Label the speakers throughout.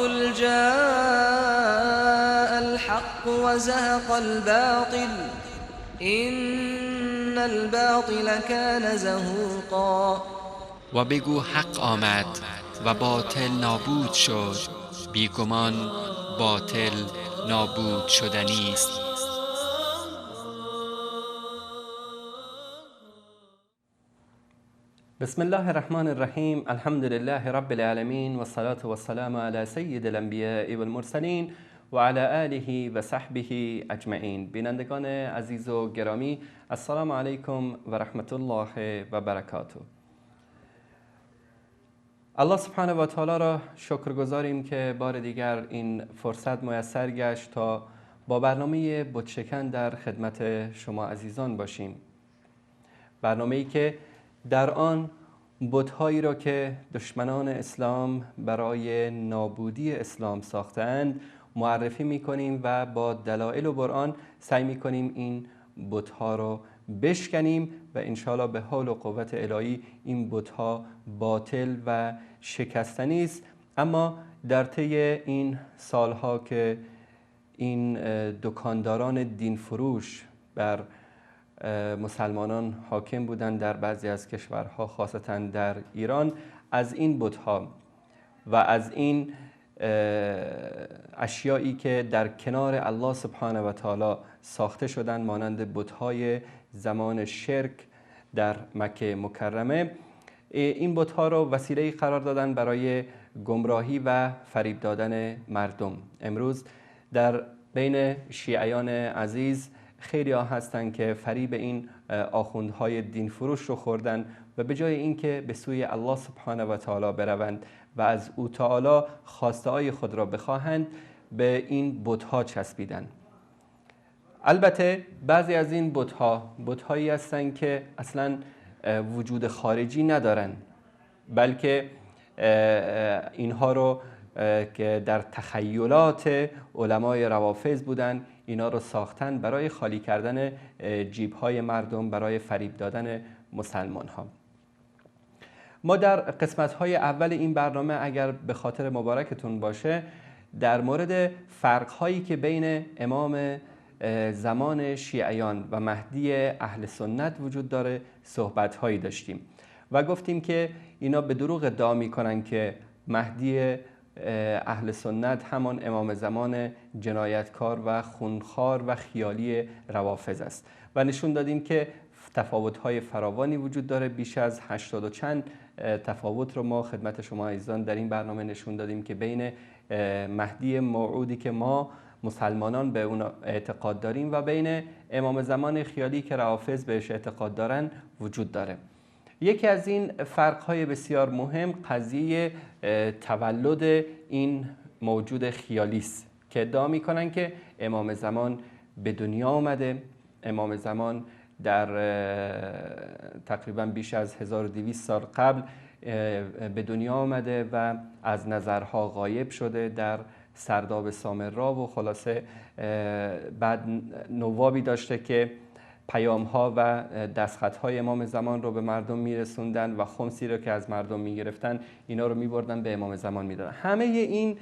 Speaker 1: قل جاء الحق وزهق الباطل إن الباطل كان زهوقا.
Speaker 2: و بگو حق آمد و باطل نابود شد، بیگمان باطل نابود شدنی است.
Speaker 3: بسم الله الرحمن الرحیم. الحمد لله رب العالمین و الصلاة و السلام علی سید الانبیاء و المرسلین و علی آله و صحبه اجمعین. بینندگان عزیز و گرامی، السلام علیکم و رحمت الله و برکاته. الله سبحانه و تعالی را شکر گزاریم که بار دیگر این فرصت میسر گشت تا با برنامه بتشکن در خدمت شما عزیزان باشیم. برنامه‌ای که در آن بت‌هایی را که دشمنان اسلام برای نابودی اسلام ساختند معرفی می‌کنیم و با دلایل و برهان سعی می‌کنیم این بت‌ها را بشکنیم و انشاءالله به حول و قوت الهی این بت‌ها باطل و شکستنی است. اما در طی این سالها که این دکانداران دین فروش بر مسلمانان حاکم بودند در بعضی از کشورها، خاصتا در ایران، از این بت‌ها و از این اشیایی که در کنار الله سبحانه و تعالی ساخته شدند مانند بت‌های زمان شرک در مکه مکرمه، این بت‌ها را وسیله قرار دادن برای گمراهی و فریب دادن مردم. امروز در بین شیعیان عزیز خیلی ها هستند که فریب این آخوندهای دین فروش رو خوردن و به جای اینکه به سوی الله سبحانه و تعالی بروند و از او تعالی خواسته های خود را بخواهند، به این بت‌ها چسبیدن. البته بعضی از این بت‌هایی هستند که اصلا وجود خارجی ندارن، بلکه اینها رو که در تخیلات علمای روافض بودن، اینا رو ساختن برای خالی کردن جیب‌های مردم، برای فریب دادن مسلمان ها. ما در قسمت‌های اول این برنامه اگر به خاطر مبارکتون باشه در مورد فرق‌هایی که بین امام زمان شیعیان و مهدی اهل سنت وجود داره صحبت‌هایی داشتیم و گفتیم که اینا به دروغ ادعا می‌کنن که مهدی اهل سنت همان امام زمان جنایتکار و خونخوار و خیالی روافض است و نشون دادیم که تفاوت‌های فراوانی وجود داره. بیش از 80 و چند تفاوت رو ما خدمت شما عزیزان در این برنامه نشون دادیم که بین مهدی موعودی که ما مسلمانان به اون اعتقاد داریم و بین امام زمان خیالی که روافض بهش اعتقاد دارن وجود داره. یکی از این فرق‌های بسیار مهم قضیه تولد این موجود خیالی است که ادعا می‌کنن که امام زمان به دنیا آمده. امام زمان در تقریباً بیش از 1200 سال قبل به دنیا آمده و از نظرها غایب شده در سرداب سامرا و خلاصه بعد نوابی داشته که پیام‌ها و دستخط‌های امام زمان رو به مردم میرسوندن و خمسی رو که از مردم میگرفتن اینا رو میبردن به امام زمان میدادن. همه این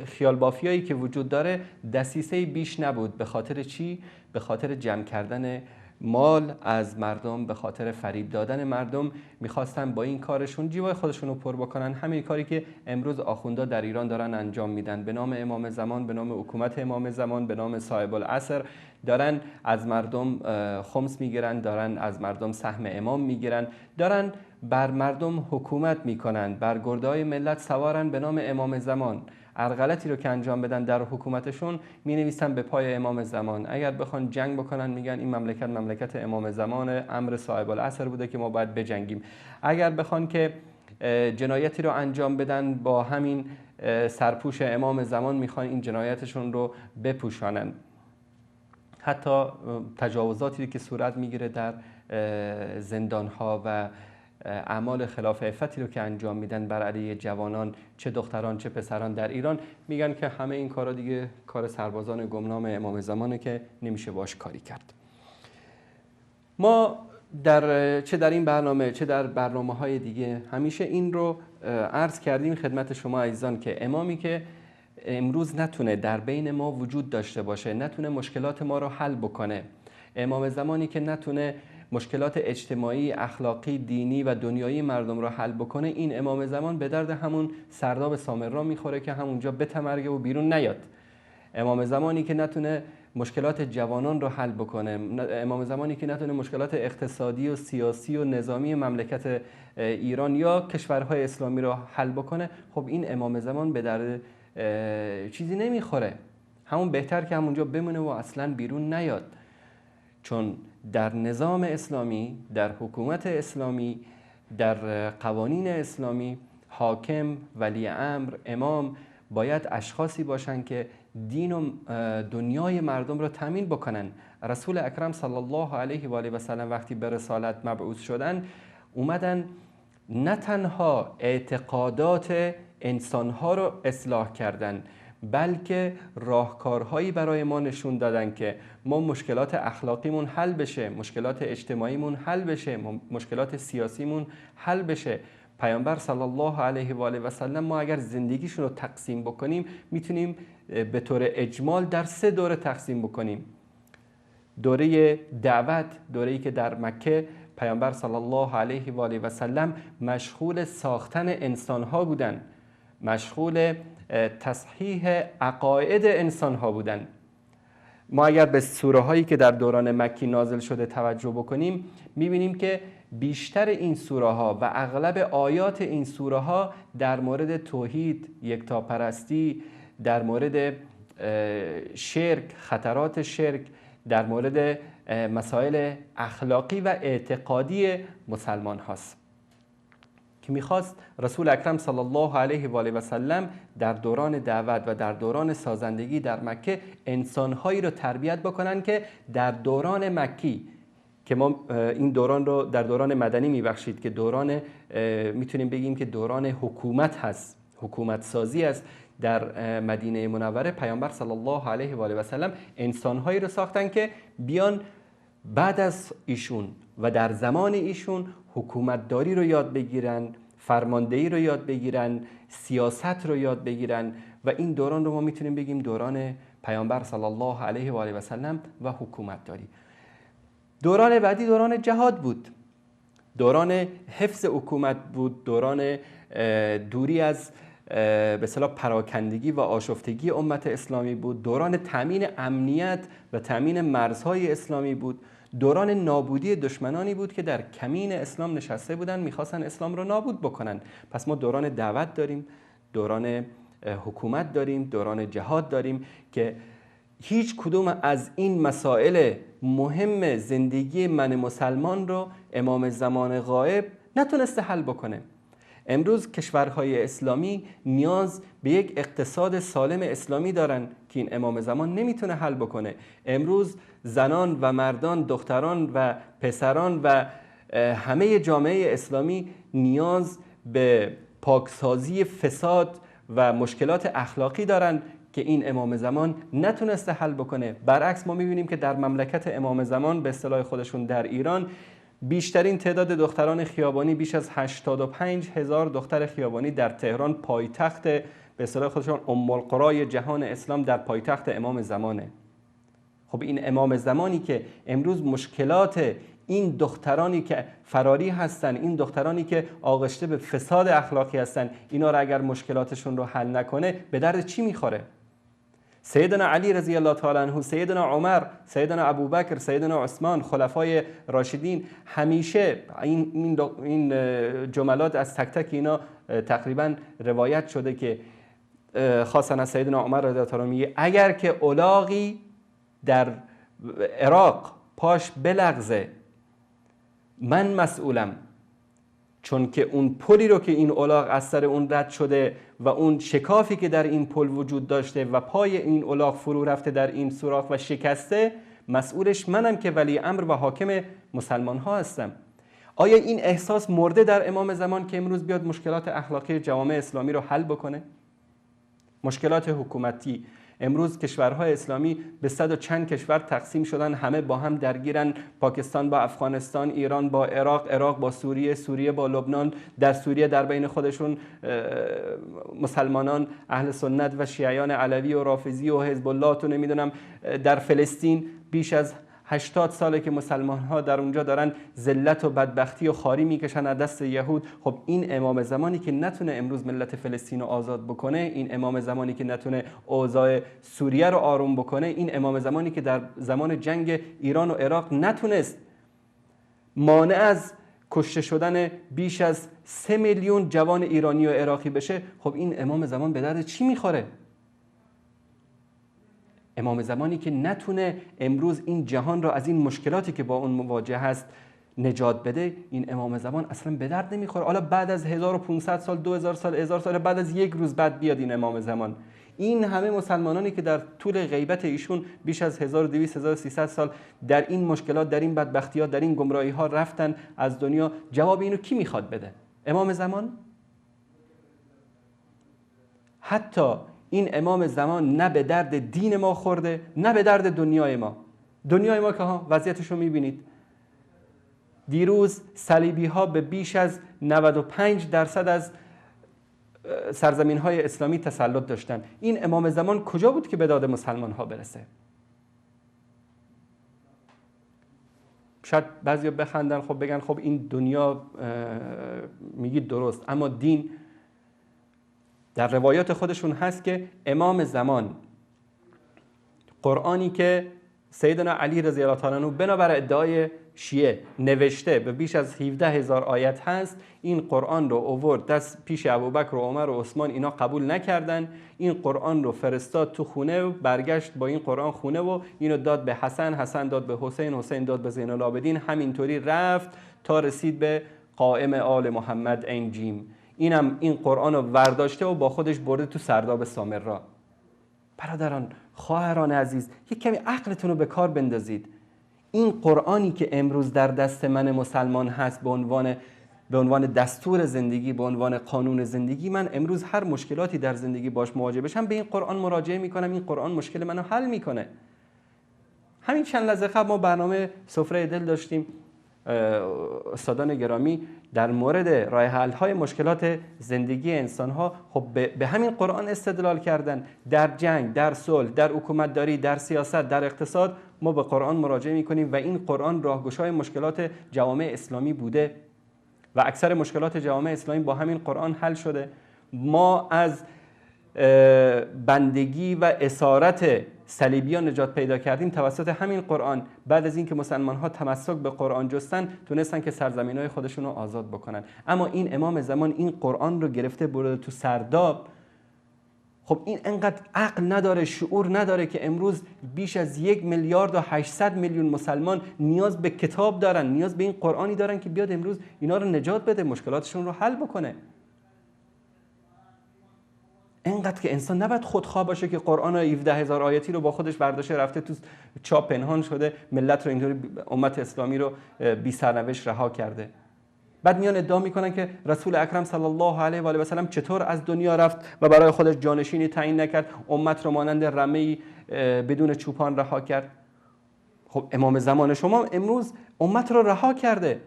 Speaker 3: خیال بافیایی که وجود داره دسیسه بیش نبود. به خاطر چی؟ به خاطر جمع کردن مال از مردم، به خاطر فریب دادن مردم میخواستن با این کارشون جیبای خودشون رو پر بکنن. همین کاری که امروز آخوندا در ایران دارن انجام میدن، به نام امام زمان، به نام حکومت امام زمان، به نام صاحب العصر دارن از مردم خمس میگیرن، دارن از مردم سهم امام میگیرن، دارن بر مردم حکومت میکنن، بر گرده‌های ملت سوارن به نام امام زمان. هر غلطی رو که انجام بدن در حکومتشون می نویسن به پای امام زمان. اگر بخوان جنگ بکنن میگن این مملکت امام زمان، امر صاحب العصر بوده که ما باید بجنگیم. اگر بخوان که جنایتی رو انجام بدن با همین سرپوش امام زمان میخوان این جنایتشون رو بپوشانن. حتی تجاوزاتی که صورت میگیره در زندانها و اعمال خلاف عفتی رو که انجام میدن بر علیه جوانان، چه دختران چه پسران در ایران، میگن که همه این کارا دیگه کار سربازان گمنام امام زمانه که نمیشه باش کاری کرد. ما چه در این برنامه چه در برنامه‌های دیگه همیشه این رو عرض کردیم خدمت شما عزیزان که امامی که امروز نتونه در بین ما وجود داشته باشه، نتونه مشکلات ما رو حل بکنه، امام زمانی که نتونه مشکلات اجتماعی، اخلاقی، دینی و دنیایی مردم رو حل بکنه، این امام زمان به درد همون سرداب سامرا میخوره که همونجا بتمرگه و بیرون نیاد. امام زمانی که نتونه مشکلات جوانان رو حل بکنه، امام زمانی که نتونه مشکلات اقتصادی و سیاسی و نظامی مملکت ایران یا کشورهای اسلامی رو حل بکنه، خب این امام زمان به درد چیزی نمیخوره. همون بهتر که همونجا بمونه و اصلا بیرون نیاد. چون در نظام اسلامی، در حکومت اسلامی، در قوانین اسلامی، حاکم، ولی امر، امام باید اشخاصی باشن که دین و دنیای مردم رو تامین بکنن. رسول اکرم صلی الله علیه و آله و سلم وقتی به رسالت مبعوث شدن، اومدن نه تنها اعتقادات انسانها رو اصلاح کردن، بلکه راهکارهایی برای ما نشون دادن که ما مشکلات اخلاقیمون حل بشه، مشکلات اجتماعیمون حل بشه، مشکلات سیاسیمون حل بشه. پیامبر صلی الله علیه و آله و سلم ما اگر زندگیشون رو تقسیم بکنیم میتونیم به طور اجمال در 3 دوره تقسیم بکنیم. دوره دعوت، دوره‌ای که در مکه پیامبر صلی الله علیه و آله و سلم مشغول ساختن انسان‌ها بودن، مشغول تصحیح عقاید انسان‌ها بودن. ما اگر به سوره هایی که در دوران مکی نازل شده توجه بکنیم میبینیم که بیشتر این سوره ها و اغلب آیات این سوره ها در مورد توحید، یکتاپرستی، در مورد شرک، خطرات شرک، در مورد مسائل اخلاقی و اعتقادی مسلمان هاست که میخواست رسول اکرم صلی الله علیه و آله و سلم در دوران دعوت و در دوران سازندگی در مکه انسانهایی رو تربیت بکنن که در دوران مکی، که ما این دوران رو در دوران مدنی میبخشید که دوران میتونیم بگیم که دوران حکومت هست، حکومت سازی است. در مدینه منوره پیامبر صلی الله علیه و آله و سلم انسانهایی رو ساختن که بیان بعد از ایشون و در زمان ایشون حکومتداری رو یاد بگیرن، فرماندهی رو یاد بگیرن، سیاست رو یاد بگیرن و این دوران رو ما میتونیم بگیم دوران پیامبر صلی الله علیه و آله و سلم و حکومتداری. دوران بعدی دوران جهاد بود، دوران حفظ حکومت بود، دوران دوری از به اصطلاح پراکندگی و آشفتگی امت اسلامی بود، دوران تامین امنیت و تامین مرزهای اسلامی بود، دوران نابودی دشمنانی بود که در کمین اسلام نشسته بودن میخواستن اسلام رو نابود بکنن. پس ما دوران دعوت داریم، دوران حکومت داریم، دوران جهاد داریم که هیچ کدوم از این مسائل مهم زندگی من مسلمان رو امام زمان غائب نتونسته حل بکنه. امروز کشورهای اسلامی نیاز به یک اقتصاد سالم اسلامی دارن که این امام زمان نمیتونه حل بکنه. امروز زنان و مردان، دختران و پسران و همه جامعه اسلامی نیاز به پاکسازی فساد و مشکلات اخلاقی دارن که این امام زمان نتونسته حل بکنه. برعکس ما میبینیم که در مملکت امام زمان به اصطلاح خودشون در ایران بیشترین تعداد دختران خیابانی، بیش از 85,000 دختر خیابانی در تهران، پایتخت به اصطلاح خودشون ام القرای جهان اسلام، در پایتخت امام زمانه. خب این امام زمانی که امروز مشکلات این دخترانی که فراری هستن، این دخترانی که آغشته به فساد اخلاقی هستن، اینا رو اگر مشکلاتشون رو حل نکنه به درد چی میخوره؟ سیدنا علی رضی الله تعالی عنه، سیدنا عمر، سیدنا ابوبکر، سیدنا عثمان، خلفای راشدین، همیشه این جملات از تک تک اینا تقریبا روایت شده که خاصا از سیدنا عمر رضی الله تعالی عنه میگه اگر که الاغی در عراق پاش بلغزه من مسئولم، چون که اون پلی رو که این الاغ از سر اون رد شده و اون شکافی که در این پل وجود داشته و پای این الاغ فرو رفته در این سوراخ و شکسته، مسئولش منم که ولی امر و حاکم مسلمان ها هستم. آیا این احساس مرده در امام زمان که امروز بیاد مشکلات اخلاقی جوامع اسلامی رو حل بکنه؟ مشکلات حکومتی، امروز کشورهای اسلامی به 100 و چند کشور تقسیم شدن، همه با هم درگیرن، پاکستان با افغانستان، ایران با عراق، عراق با سوریه، سوریه با لبنان، در سوریه در بین خودشون مسلمانان اهل سنت و شیعیان علوی و رافضی و حزب الله تو نمیدونم، در فلسطین بیش از 80 ساله که مسلمان ها در اونجا دارن ذلت و بدبختی و خواری میکشن از دست یهود. خب این امام زمانی که نتونه امروز ملت فلسطین رو آزاد بکنه، این امام زمانی که نتونه اوضاع سوریه رو آروم بکنه، این امام زمانی که در زمان جنگ ایران و عراق نتونست مانع از کشته شدن بیش از 3 میلیون جوان ایرانی و عراقی بشه، خب این امام زمان به درد چی میخوره؟ امام زمانی که نتونه امروز این جهان را از این مشکلاتی که با اون مواجه هست نجات بده، این امام زمان اصلا به درد نمیخوره. حالا بعد از 1500 سال، 2000 سال، 1000 سال بعد از یک روز بعد بیاد این امام زمان، این همه مسلمانانی که در طول غیبت ایشون بیش از 1200 1300 سال در این مشکلات، در این بدبختی‌ها، در این گمراهی‌ها رفتن از دنیا، جواب اینو کی میخواد بده؟ امام زمان؟ حتی این امام زمان نه به درد دین ما خورده، نه به درد دنیای ما. دنیای ما که وضعیتش رو میبینید. دیروز صلیبی ها به بیش از 95% از سرزمین های اسلامی تسلط داشتن. این امام زمان کجا بود که به داد مسلمان ها برسه؟ شاید بعضیا بخندن، خب بگن خب این دنیا میگید درست، اما دین در روایات خودشون هست که امام زمان، قرآنی که سیدنا علی رضی الله تعالی عنه بنابر ادعای شیعه نوشته به بیش از 17,000 آیت هست، این قرآن رو آورد دست پیش ابوبکر و عمر و عثمان، اینا قبول نکردن، این قرآن رو فرستاد تو خونه و برگشت با این قرآن خونه و اینو داد به حسن، حسن داد به حسین، حسین داد به زین العابدین، همینطوری رفت تا رسید به قائم آل محمد عین جیم. اینم این قرآن رو ورداشته و با خودش برده تو سرداب سامرا. برادران، خواهران عزیز، یک کمی عقلتون رو به کار بندازید. این قرآنی که امروز در دست من مسلمان هست به عنوان دستور زندگی، به عنوان قانون زندگی، من امروز هر مشکلاتی در زندگی باش مواجه بشم به این قرآن مراجعه میکنم، این قرآن مشکل منو حل میکنه. همین چند لحظه قبل ما برنامه سفره دل داشتیم، استادان گرامی در مورد راه حل های مشکلات زندگی انسان ها خب به همین قرآن استدلال کردن. در جنگ، در صلح، در حکومتداری، در سیاست، در اقتصاد ما به قرآن مراجعه میکنیم و این قرآن راهگشای مشکلات جوامع اسلامی بوده و اکثر مشکلات جوامع اسلامی با همین قرآن حل شده. ما از بندگی و اسارت صلیبیان نجات پیدا کردیم توسط همین قرآن. بعد از اینکه مسلمان ها تمسک به قرآن جستن، تونستن که سرزمین های خودشون رو آزاد بکنن. اما این امام زمان این قرآن رو گرفته برده تو سرداب. خب این انقدر عقل نداره، شعور نداره که امروز بیش از 1,800,000,000 مسلمان نیاز به کتاب دارن، نیاز به این قرآنی دارن که بیاد امروز اینا رو نجات بده، مشکلاتشون رو حل بکنه. اینقدر که انسان نباید خودخواه باشه که قرآن 17,000 آیاتی رو با خودش برداشته رفته تو چاپ پنهان شده، ملت رو اینطوری، امت اسلامی رو بی سرنوشت رها کرده. بعد میان ادعا میکنن که رسول اکرم صلی الله علیه و آله و سلم چطور از دنیا رفت و برای خودش جانشینی تعیین نکرد، امت رو مانند رمه‌ای بدون چوپان رها کرد. خب امام زمان شما امروز امت رو رها کرده،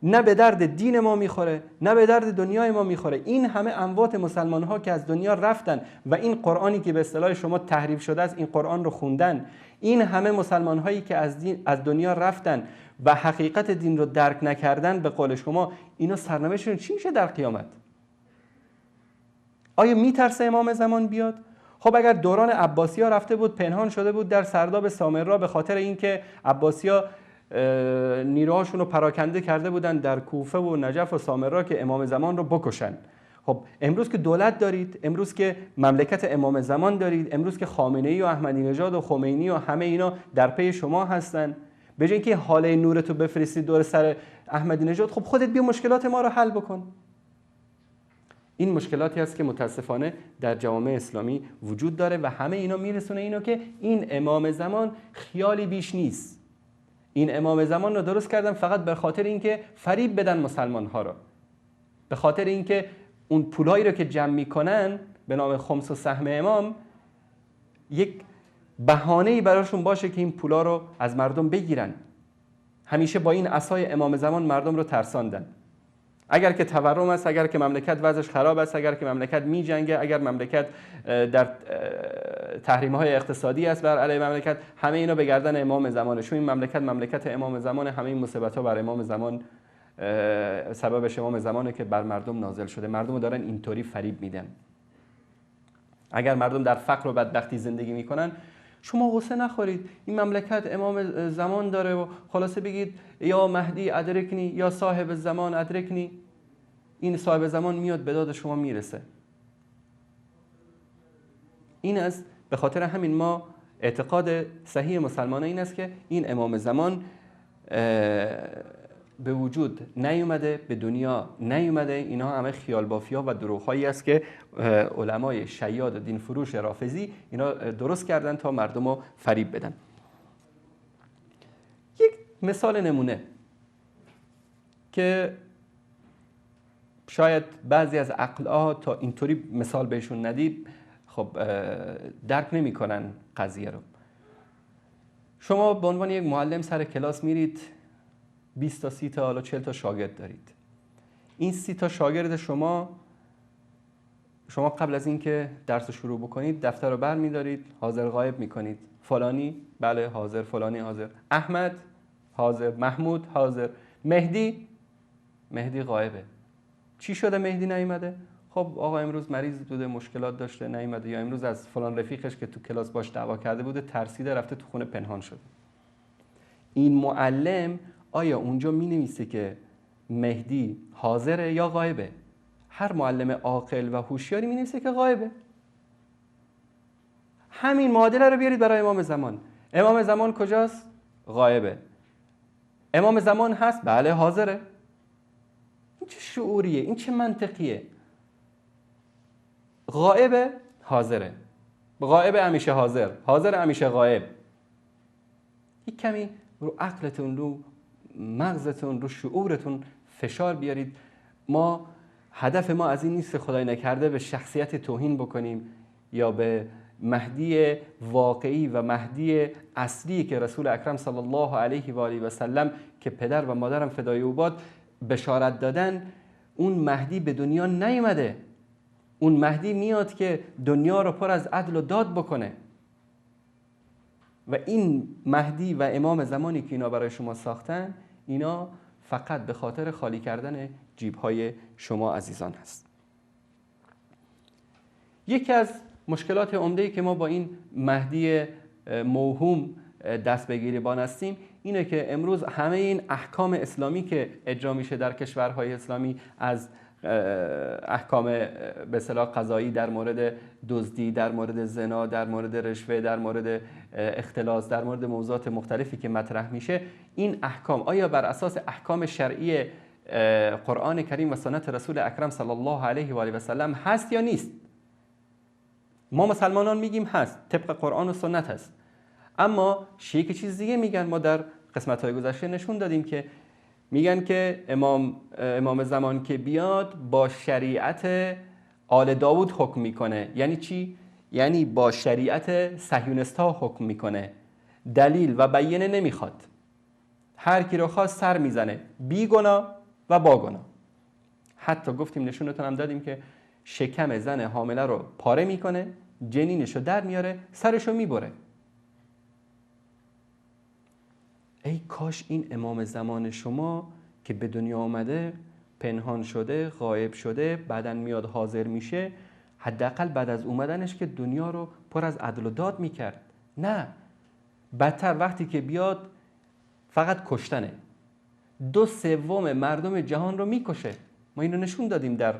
Speaker 3: نه به درد دین ما میخوره، نه به درد دنیای ما میخوره. این همه اموات مسلمان ها که از دنیا رفتن و این قرآنی که به اصطلاح شما تحریف شده است، این قرآن رو خوندن، این همه مسلمان هایی که از دنیا رفتن و حقیقت دین رو درک نکردن، به قول شما اینا سرنوشتشون چی میشه در قیامت؟ آیا میترسه امام زمان بیاد؟ خب اگر دوران عباسی‌ها رفته بود، پنهان شده بود در سرداب سامرا به خاطر اینکه عباسی‌ها نیروهاشون رو پراکنده کرده بودن در کوفه و نجف و سامرا که امام زمان رو بکشن. خب امروز که دولت دارید، امروز که مملکت امام زمان دارید، امروز که خامنه‌ای و احمدی نژاد و خمینی و همه اینا در پی شما هستن، به جای اینکه حاله نورتو بفرستی دور سر احمدی نژاد، خب خودت بیا مشکلات ما رو حل بکن. این مشکلاتی است که متاسفانه در جوامع اسلامی وجود داره و همه اینا میرسونه اینو که این امام زمان خیالی بیش نیست. این امام زمان رو درست کردن فقط به خاطر اینکه فریب بدن مسلمان ها رو، به خاطر اینکه اون پولایی رو که جمع میکنن به نام خمس و سهم امام یک بهانه‌ای براشون باشه که این پولا رو از مردم بگیرن. همیشه با این عصای امام زمان مردم رو ترساندن. اگر که تورم است، اگر که مملکت وضعش خراب است، اگر که مملکت می‌جنگه، اگر مملکت در تحریم‌های اقتصادی است بر علیه مملکت، همه اینا به گردن امام زمانه. چون این مملکت امام زمانه، همه این مصیبت‌ها بر امام زمان سببش امام زمانه که بر مردم نازل شده. مردم رو دارن اینطوری فریب میدن. اگر مردم در فقر و بدبختی زندگی میکنن، شما غصه نخورید، این مملکت امام زمان داره و خلاصه بگید یا مهدی ادرکنی یا صاحب زمان ادرکنی، این صاحب زمان میاد به داد شما میرسه. این است، به خاطر همین ما اعتقاد صحیح مسلمانان این است که این امام زمان به وجود نیومده، به دنیا نیومده. اینها همه خیال بافی‌ها و دروغ‌هایی است که علمای شیاد و دین فروش رافضی اینا درست کردن تا مردم رو فریب بدن. یک مثال نمونه که شاید بعضی از عقل‌ها تا اینطوری مثال بهشون ندید، خب درک نمی‌کنن قضیه رو. شما به عنوان یک معلم سر کلاس میرید، 20 تا 30 تا حالا 40 تا شاگرد دارید. این 30 تا شاگرد شما قبل از اینکه درس رو شروع بکنید دفتر رو برمی‌دارید، حاضر غایب می‌کنید. فلانی بله حاضر، فلانی حاضر، احمد حاضر، محمود حاضر، مهدی غایبه. چی شده مهدی نیومده؟ خب آقا امروز مریض بوده، مشکلات داشته نیومده، یا امروز از فلان رفیقش که تو کلاس باش دعوا کرده بوده ترسیده رفته تو خونه پنهان شده. این معلم آیا اونجا می‌نویسه که مهدی حاضره یا غایبه؟ هر معلم عاقل و هوشیاری می‌نویسه که غایبه. همین معادله رو بیارید برای امام زمان. امام زمان کجاست؟ غایبه. امام زمان هست؟ بله حاضره. این چه شعوریه؟ این چه منطقیه؟ غایبه حاضره. غایبه همیشه حاضر، حاضر همیشه غایب. یک کمی رو عقلتون، رو مغزتون، رو شعورتون فشار بیارید. هدف ما از این نیست خدای نکرده به شخصیت توهین بکنیم یا به مهدی واقعی و مهدی اصلی که رسول اکرم صلی الله علیه و آله و سلم که پدر و مادرم فدای او باد بشارت دادن. اون مهدی به دنیا نیومده. اون مهدی میاد که دنیا رو پر از عدل و داد بکنه. و این مهدی و امام زمانی که اینا برای شما ساختن، اینا فقط به خاطر خالی کردن جیب‌های شما عزیزان هست. یکی از مشکلات عمده‌ای که ما با این مهدی موهوم دست به گریبان هستیم اینه که امروز همه این احکام اسلامی که اجرا میشه در کشورهای اسلامی، از احکام به اصطلاح قضایی در مورد دزدی، در مورد زنا، در مورد رشوه، در مورد اختلاس، در مورد موضوعات مختلفی که مطرح میشه، این احکام آیا بر اساس احکام شرعی قرآن کریم و سنت رسول اکرم صلی الله علیه و آله و سلم هست یا نیست؟ ما مسلمانان میگیم هست، طبق قرآن و سنت هست. اما شیعه چیز دیگه میگن. ما در قسمت‌های گذشته نشون دادیم که میگن که امام زمان که بیاد با شریعت آل داوود حکم میکنه. یعنی چی؟ یعنی با شریعت صهیونیست‌ها حکم میکنه. دلیل و بیانه نمیخواد. هر کی رو خواست سر میزنه، بی گناه و با گناه. حتی گفتیم نشونتون هم دادیم که شکم زن حامله رو پاره میکنه، جنینش رو در میاره، سرش رو میبره. ای کاش این امام زمان شما که به دنیا آمده پنهان شده، غایب شده، بعداً میاد حاضر میشه، حداقل بعد از اومدنش که دنیا رو پر از عدل و داد میکرد. نه، بدتر وقتی که بیاد فقط کشتنه. 2/3 مردم جهان رو میکشه. ما اینو نشون دادیم در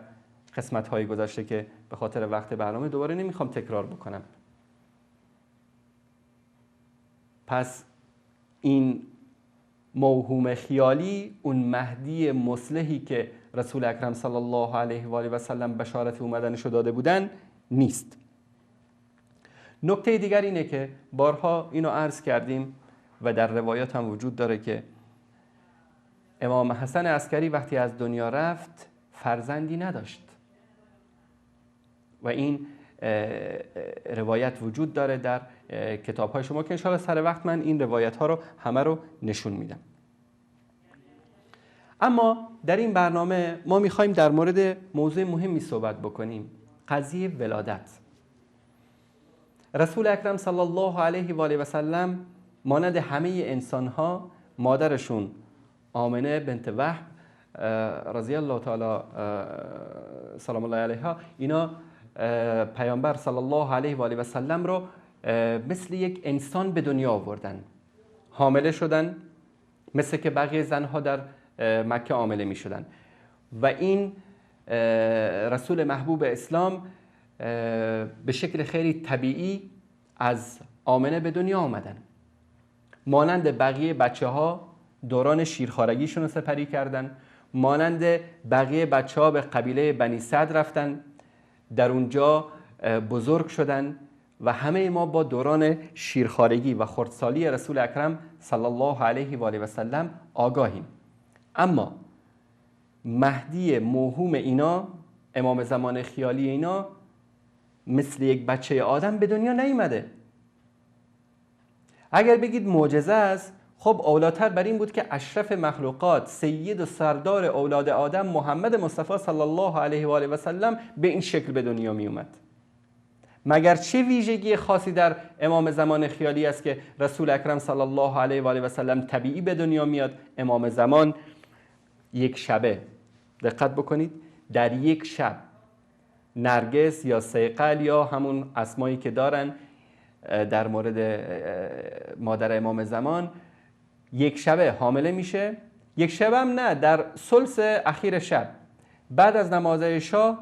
Speaker 3: قسمت‌های گذشته که به خاطر وقت برنامه دوباره نمیخوام تکرار بکنم. پس این موهوم خیالی، اون مهدی مصلحی که رسول اکرم صلی الله علیه و آله و سلم بشارت اومدنش رو داده بودن نیست. نکته دیگر اینه که بارها اینو عرض کردیم و در روایات هم وجود داره که امام حسن عسکری وقتی از دنیا رفت فرزندی نداشت و این روایت وجود داره در کتاب های شما که انشاءالله سر وقت من این روایت ها رو همه رو نشون میدم. اما در این برنامه ما میخوایم در مورد موضوع مهمی صحبت بکنیم، قضیه ولادت. رسول اکرم صلی الله علیه و آله و سلم مانند همه انسان ها مادرشون آمنه بنت وهب رضی الله تعالی سلام الله علیها، اینا پیامبر صلی الله علیه و آله و سلم رو مثل یک انسان به دنیا آوردن، حامله شدن مثل که بقیه زنها در مکه حامله می شدن و این رسول محبوب اسلام به شکل خیلی طبیعی از آمنه به دنیا آمدن. مانند بقیه بچه ها دوران شیرخوارگیشون رو سپری کردن، مانند بقیه بچه ها به قبیله بنی سعد رفتن، در اونجا بزرگ شدن و همه ما با دوران شیرخوارگی و خردسالی رسول اکرم صلی الله علیه و آله و سلم آگاهیم. اما مهدی موهوم اینا، امام زمان خیالی اینا، مثل یک بچه آدم به دنیا نیامده. اگر بگید معجزه است، خب اولاتر بر این بود که اشرف مخلوقات، سید و سردار اولاد آدم محمد مصطفی صلی الله علیه و آله و سلم به این شکل به دنیا می اومد. مگر چه ویژگی خاصی در امام زمان خیالی است که رسول اکرم صلی الله علیه و آله و سلم طبیعی به دنیا میاد؟ امام زمان یک شبه، دقت بکنید، در یک شب نرگس یا صیقل یا همون اسمایی که دارن در مورد مادر امام زمان، یک شبه حامله میشه. یک شبه هم نه، در ثلث اخیر شب بعد از نماز عشا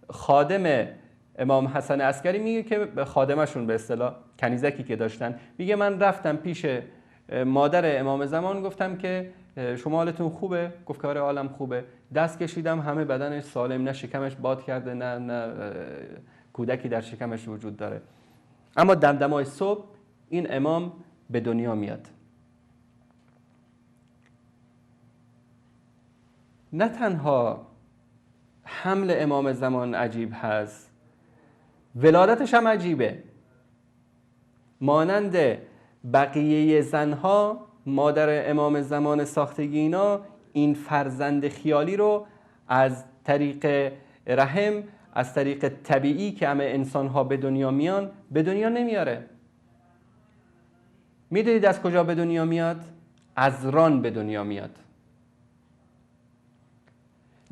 Speaker 3: خادم امام حسن عسکری میگه که خادمشون به اصطلاح کنیزکی که داشتن، میگه من رفتم پیش مادر امام زمان، گفتم که شما حالتون خوبه؟ گفت که آره حالم خوبه. دست کشیدم، همه بدنش سالم، نه شکمش باد کرده نه کودکی در شکمش وجود داره. اما دمدمای صبح این امام به دنیا میاد. نه تنها حمل امام زمان عجیب هست، ولادتش هم عجیبه. مانند بقیه زنها مادر امام زمان ساختگی اینا این فرزند خیالی رو از طریق رحم، از طریق طبیعی که همه انسانها به دنیا میان، به دنیا نمیاره. میدونید از کجا به دنیا میاد؟ از ران به دنیا میاد.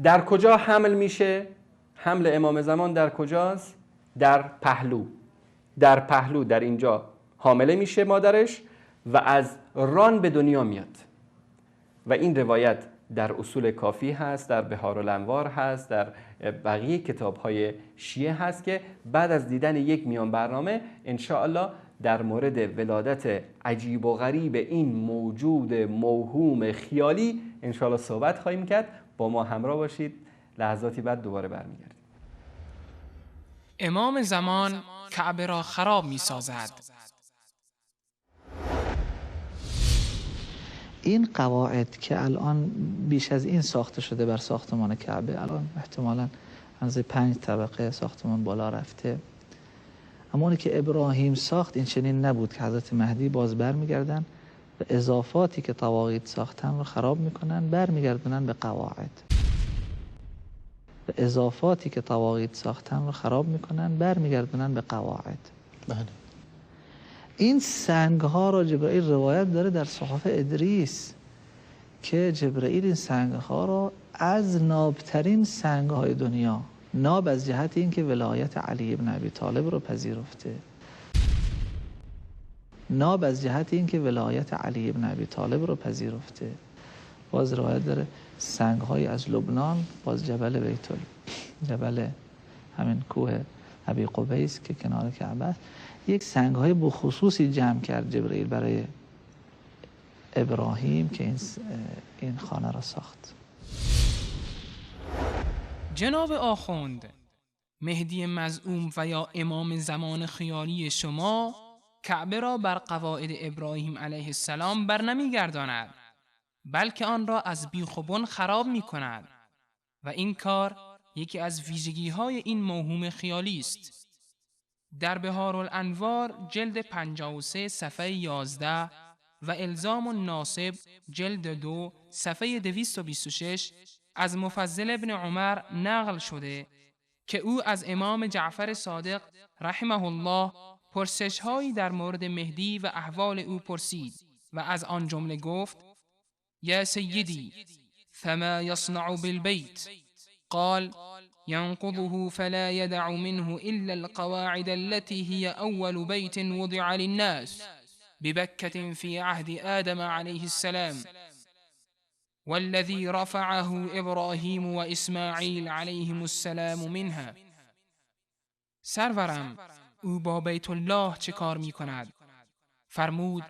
Speaker 3: در کجا حمل میشه؟ حمل امام زمان در کجاست؟ در پهلو. در پهلو، در اینجا حامله میشه مادرش و از ران به دنیا میاد. و این روایت در اصول کافی هست، در بهارالانوار هست، در بقیه کتاب‌های شیعه هست که بعد از دیدن یک میان برنامه انشاءالله در مورد ولادت عجیب و غریب این موجود موهوم خیالی انشاءالله صحبت خواهیم کرد. با ما همراه باشید، لحظاتی بعد دوباره برمیگردیم.
Speaker 4: امام زمان کعبه را خراب می سازد.
Speaker 5: این قواعد که الان بیش از این ساخته شده بر ساختمان کعبه، الان احتمالاً از 5 طبقه ساختمان بالا رفته، اما اونی که ابراهیم ساخت این چنین نبود که حضرت مهدی باز برمیگردن و اضافاتی که طواغیت ساختن رو خراب میکنن، برمیگردونن به قواعد. و اضافاتی که طواغیت ساختن رو خراب میکنن، برمیگردونن به قواعد.
Speaker 3: بله.
Speaker 5: این سنگ ها را جبرائیل روایت داره در صحف ادریس که جبرائیل این سنگ ها را از نابترین سنگ های دنیا، ناب از جهت اینکه ولایت علی ابن ابی طالب رو پذیرفته، ناب از جهت اینکه ولایت علی ابن ابی طالب رو پذیرفته. باز روایت داره سنگ های از لبنان، باز جبل جبل همین کوه ابی قبیس که کنار کعبه است، یک سنگ های بخصوصی جمع کرد جبرئیل برای ابراهیم که این خانه را ساخت.
Speaker 4: جناب آخوند، مهدی مزعوم و یا امام زمان خیالی شما کعبه را بر قواعد ابراهیم علیه السلام بر نمیگرداند، بلکه آن را از بیخ و بن خراب می کند و این کار یکی از ویژگی های این موهوم خیالی است. در بهارالانوار جلد 53 صفحه 11 و الزام الناصب جلد 2 صفحه 226 از مفضل ابن عمر نقل شده که او از امام جعفر صادق رحمه الله پرسش‌هایی در مورد مهدی و احوال او پرسید و از آن جمله گفت: یا سیدی فما يصنع بالبيت؟ قال: ينقضه فلا يدع منه إلا القواعد التي هي أول بيت وضع للناس ببكة في عهد آدم عليه السلام والذي رفعه إبراهيم وإسماعيل عليهم السلام منها. سرورم، او با بیت الله چه کار می کند؟ فرمود: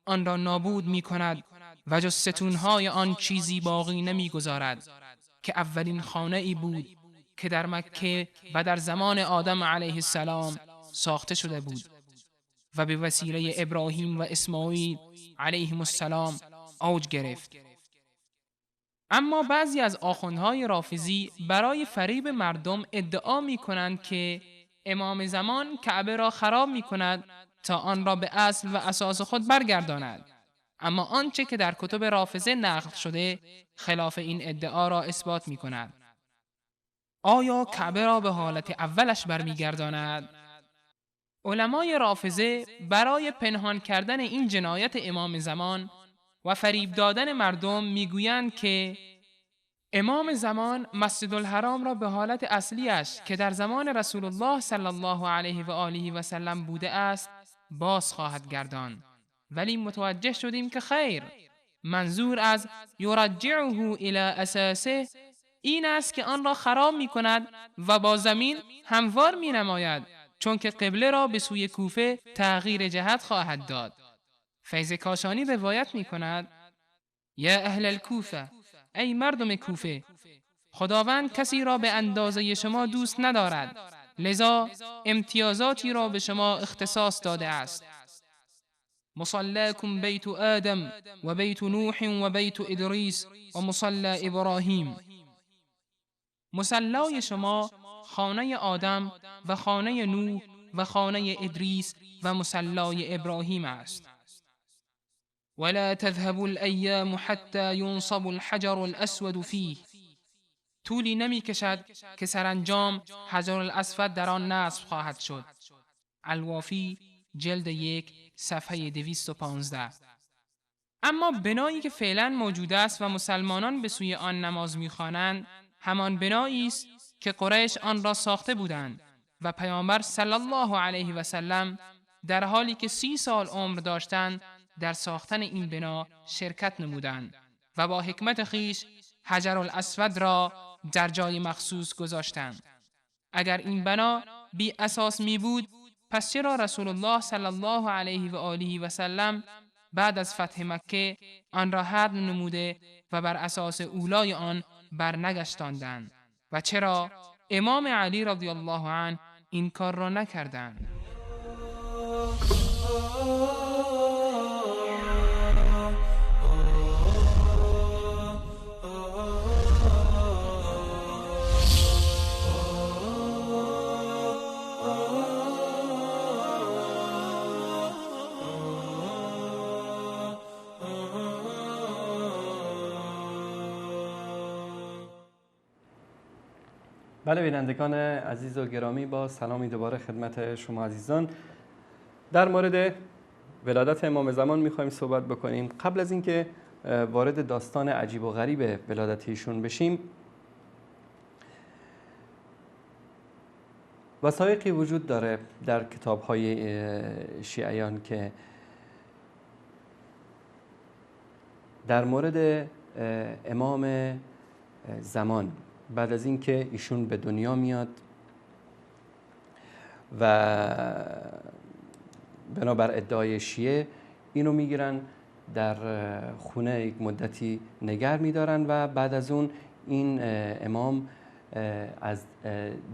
Speaker 4: آن را نابود می کند و جز ستونهای آن چیزی باقی نمی گذارد که اولین خانه ای بود که در مکه و در زمان آدم علیه السلام ساخته شده بود و به وسیله ابراهیم و اسماعیل علیهم السلام اوج گرفت. اما بعضی از آخوندهای رافضی برای فریب مردم ادعا می کنند که امام زمان کعبه را خراب می کند تا آن را به اصل و اساس خود برگرداند. اما آنچه که در کتب رافضه نقل شده خلاف این ادعا را اثبات می کند. آیا کعبه را به حالت اولش برمیگرداند؟ علمای رافضه برای پنهان کردن این جنایت امام زمان و فریب دادن مردم میگویند که امام زمان مسجد الحرام را به حالت اصلیش که در زمان رسول الله صلی الله علیه و آله و سلم بوده است باز خواهد گرداند. ولی متوجه شدیم که خیر، منظور از یرجعه الی اساسه این است که آن را خراب می کند و با زمین هموار می نماید، چون که قبله را به سوی کوفه تغییر جهت خواهد داد. فیض کاشانی روایت می کند: یا اهل الکوفه، ای مردم کوفه، خداوند کسی را به اندازه شما دوست ندارد، لذا امتیازاتی را به شما اختصاص داده است. مصلاکم بیت آدم و بیت نوح و بیت ادریس و مصلی ابراهیم. مصلای شما خانه آدم و خانه نوح و خانه ادریس و مصلای ابراهیم است. ولا تذهب الأيام حتى ينصب الحجر الأسود فيه. طولی نمی کشد که سرانجام حجر الاسود در آن نصب خواهد شد. الوافی جلد 1 صفحه 215. اما بنایی که فعلا موجود است و مسلمانان به سوی آن نماز می‌خوانند همان بنایی است که قریش آن را ساخته بودند و پیامبر صلی الله علیه و سلم در حالی که 30 سال عمر داشتند در ساختن این بنا شرکت نمودند و با حکمت خیش حجر الاسود را در جای مخصوص گذاشتند. اگر این بنا بی اساس می بود، پس چرا رسول الله صلی الله علیه و آله و سلم بعد از فتح مکه آن را هدم نموده و بر اساس اولای آن برنگشتاندند و چرا امام علی رضی الله عنه این کار را نکردند؟
Speaker 3: بله بینندگان عزیز و گرامی، با سلامی دوباره خدمت شما عزیزان. در مورد ولادت امام زمان میخوایم صحبت بکنیم. قبل از اینکه وارد داستان عجیب و غریب ولادت ایشون بشیم، وثایقی وجود داره در کتاب‌های شیعیان که در مورد امام زمان بعد از اینکه ایشون به دنیا میاد و بنابر ادعای شیعه اینو میگیرن در خونه یک مدتی نگه میدارن و بعد از اون این امام از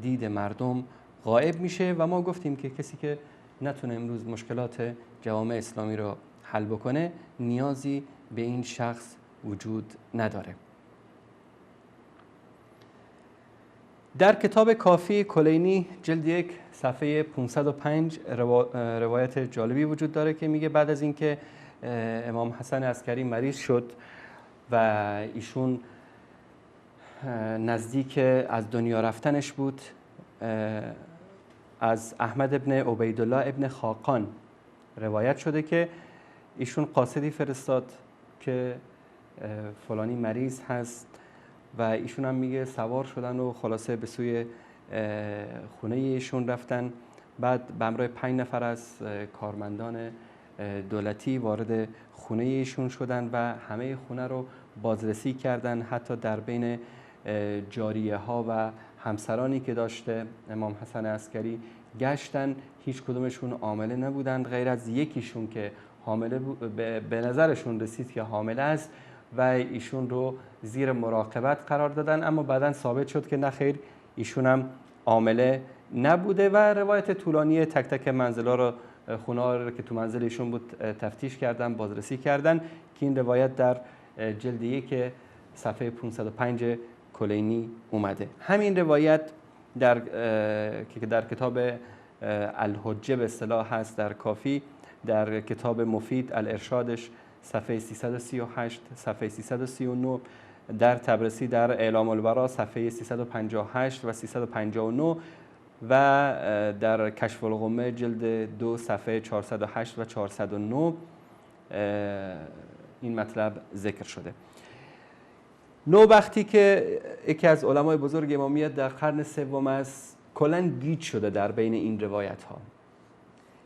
Speaker 3: دید مردم غائب میشه و ما گفتیم که کسی که نتونه امروز مشکلات جوامع اسلامی رو حل بکنه نیازی به این شخص وجود نداره. در کتاب کافی کلینی جلد 1 صفحه 505 روایت جالبی وجود داره که میگه بعد از اینکه امام حسن عسکری مریض شد و ایشون نزدیک از دنیا رفتنش بود، از احمد ابن عبیدالله ابن خاقان روایت شده که ایشون قاصدی فرستاد که فلانی مریض هست و ایشون هم میگه سوار شدن و خلاصه به سوی خونه ایشون رفتن. بعد به همراه 5 نفر از کارمندان دولتی وارد خونه ایشون شدن و همه خونه رو بازرسی کردن، حتی در بین جاریه ها و همسرانی که داشته امام حسن عسکری گشتن. هیچ کدومشون حامله نبودند غیر از یکیشون که حامله به نظرشون رسید که حامله است و ایشون رو زیر مراقبت قرار دادن، اما بعداً ثابت شد که نخیر ایشون هم حامله نبوده و روایت طولانی تک تک منزلا رو، خونه رو که تو منزل ایشون بود تفتیش کردن، بازرسی کردن که این روایت در جلد 1 صفحه 505 کلینی اومده. همین روایت که در کتاب الحجه به اصطلاح هست در کافی، در کتاب مفید الارشادش صفحه 338 صفحه 339، در تبرسی در اعلام البرا صفحه 358 و 359 و در کشف الغمه جلد 2 صفحه 408 و 409 این مطلب ذکر شده. نوبختی که یکی از علمای بزرگ امامیت در قرن سوم است، کلاً گیج شده در بین این روایت ها.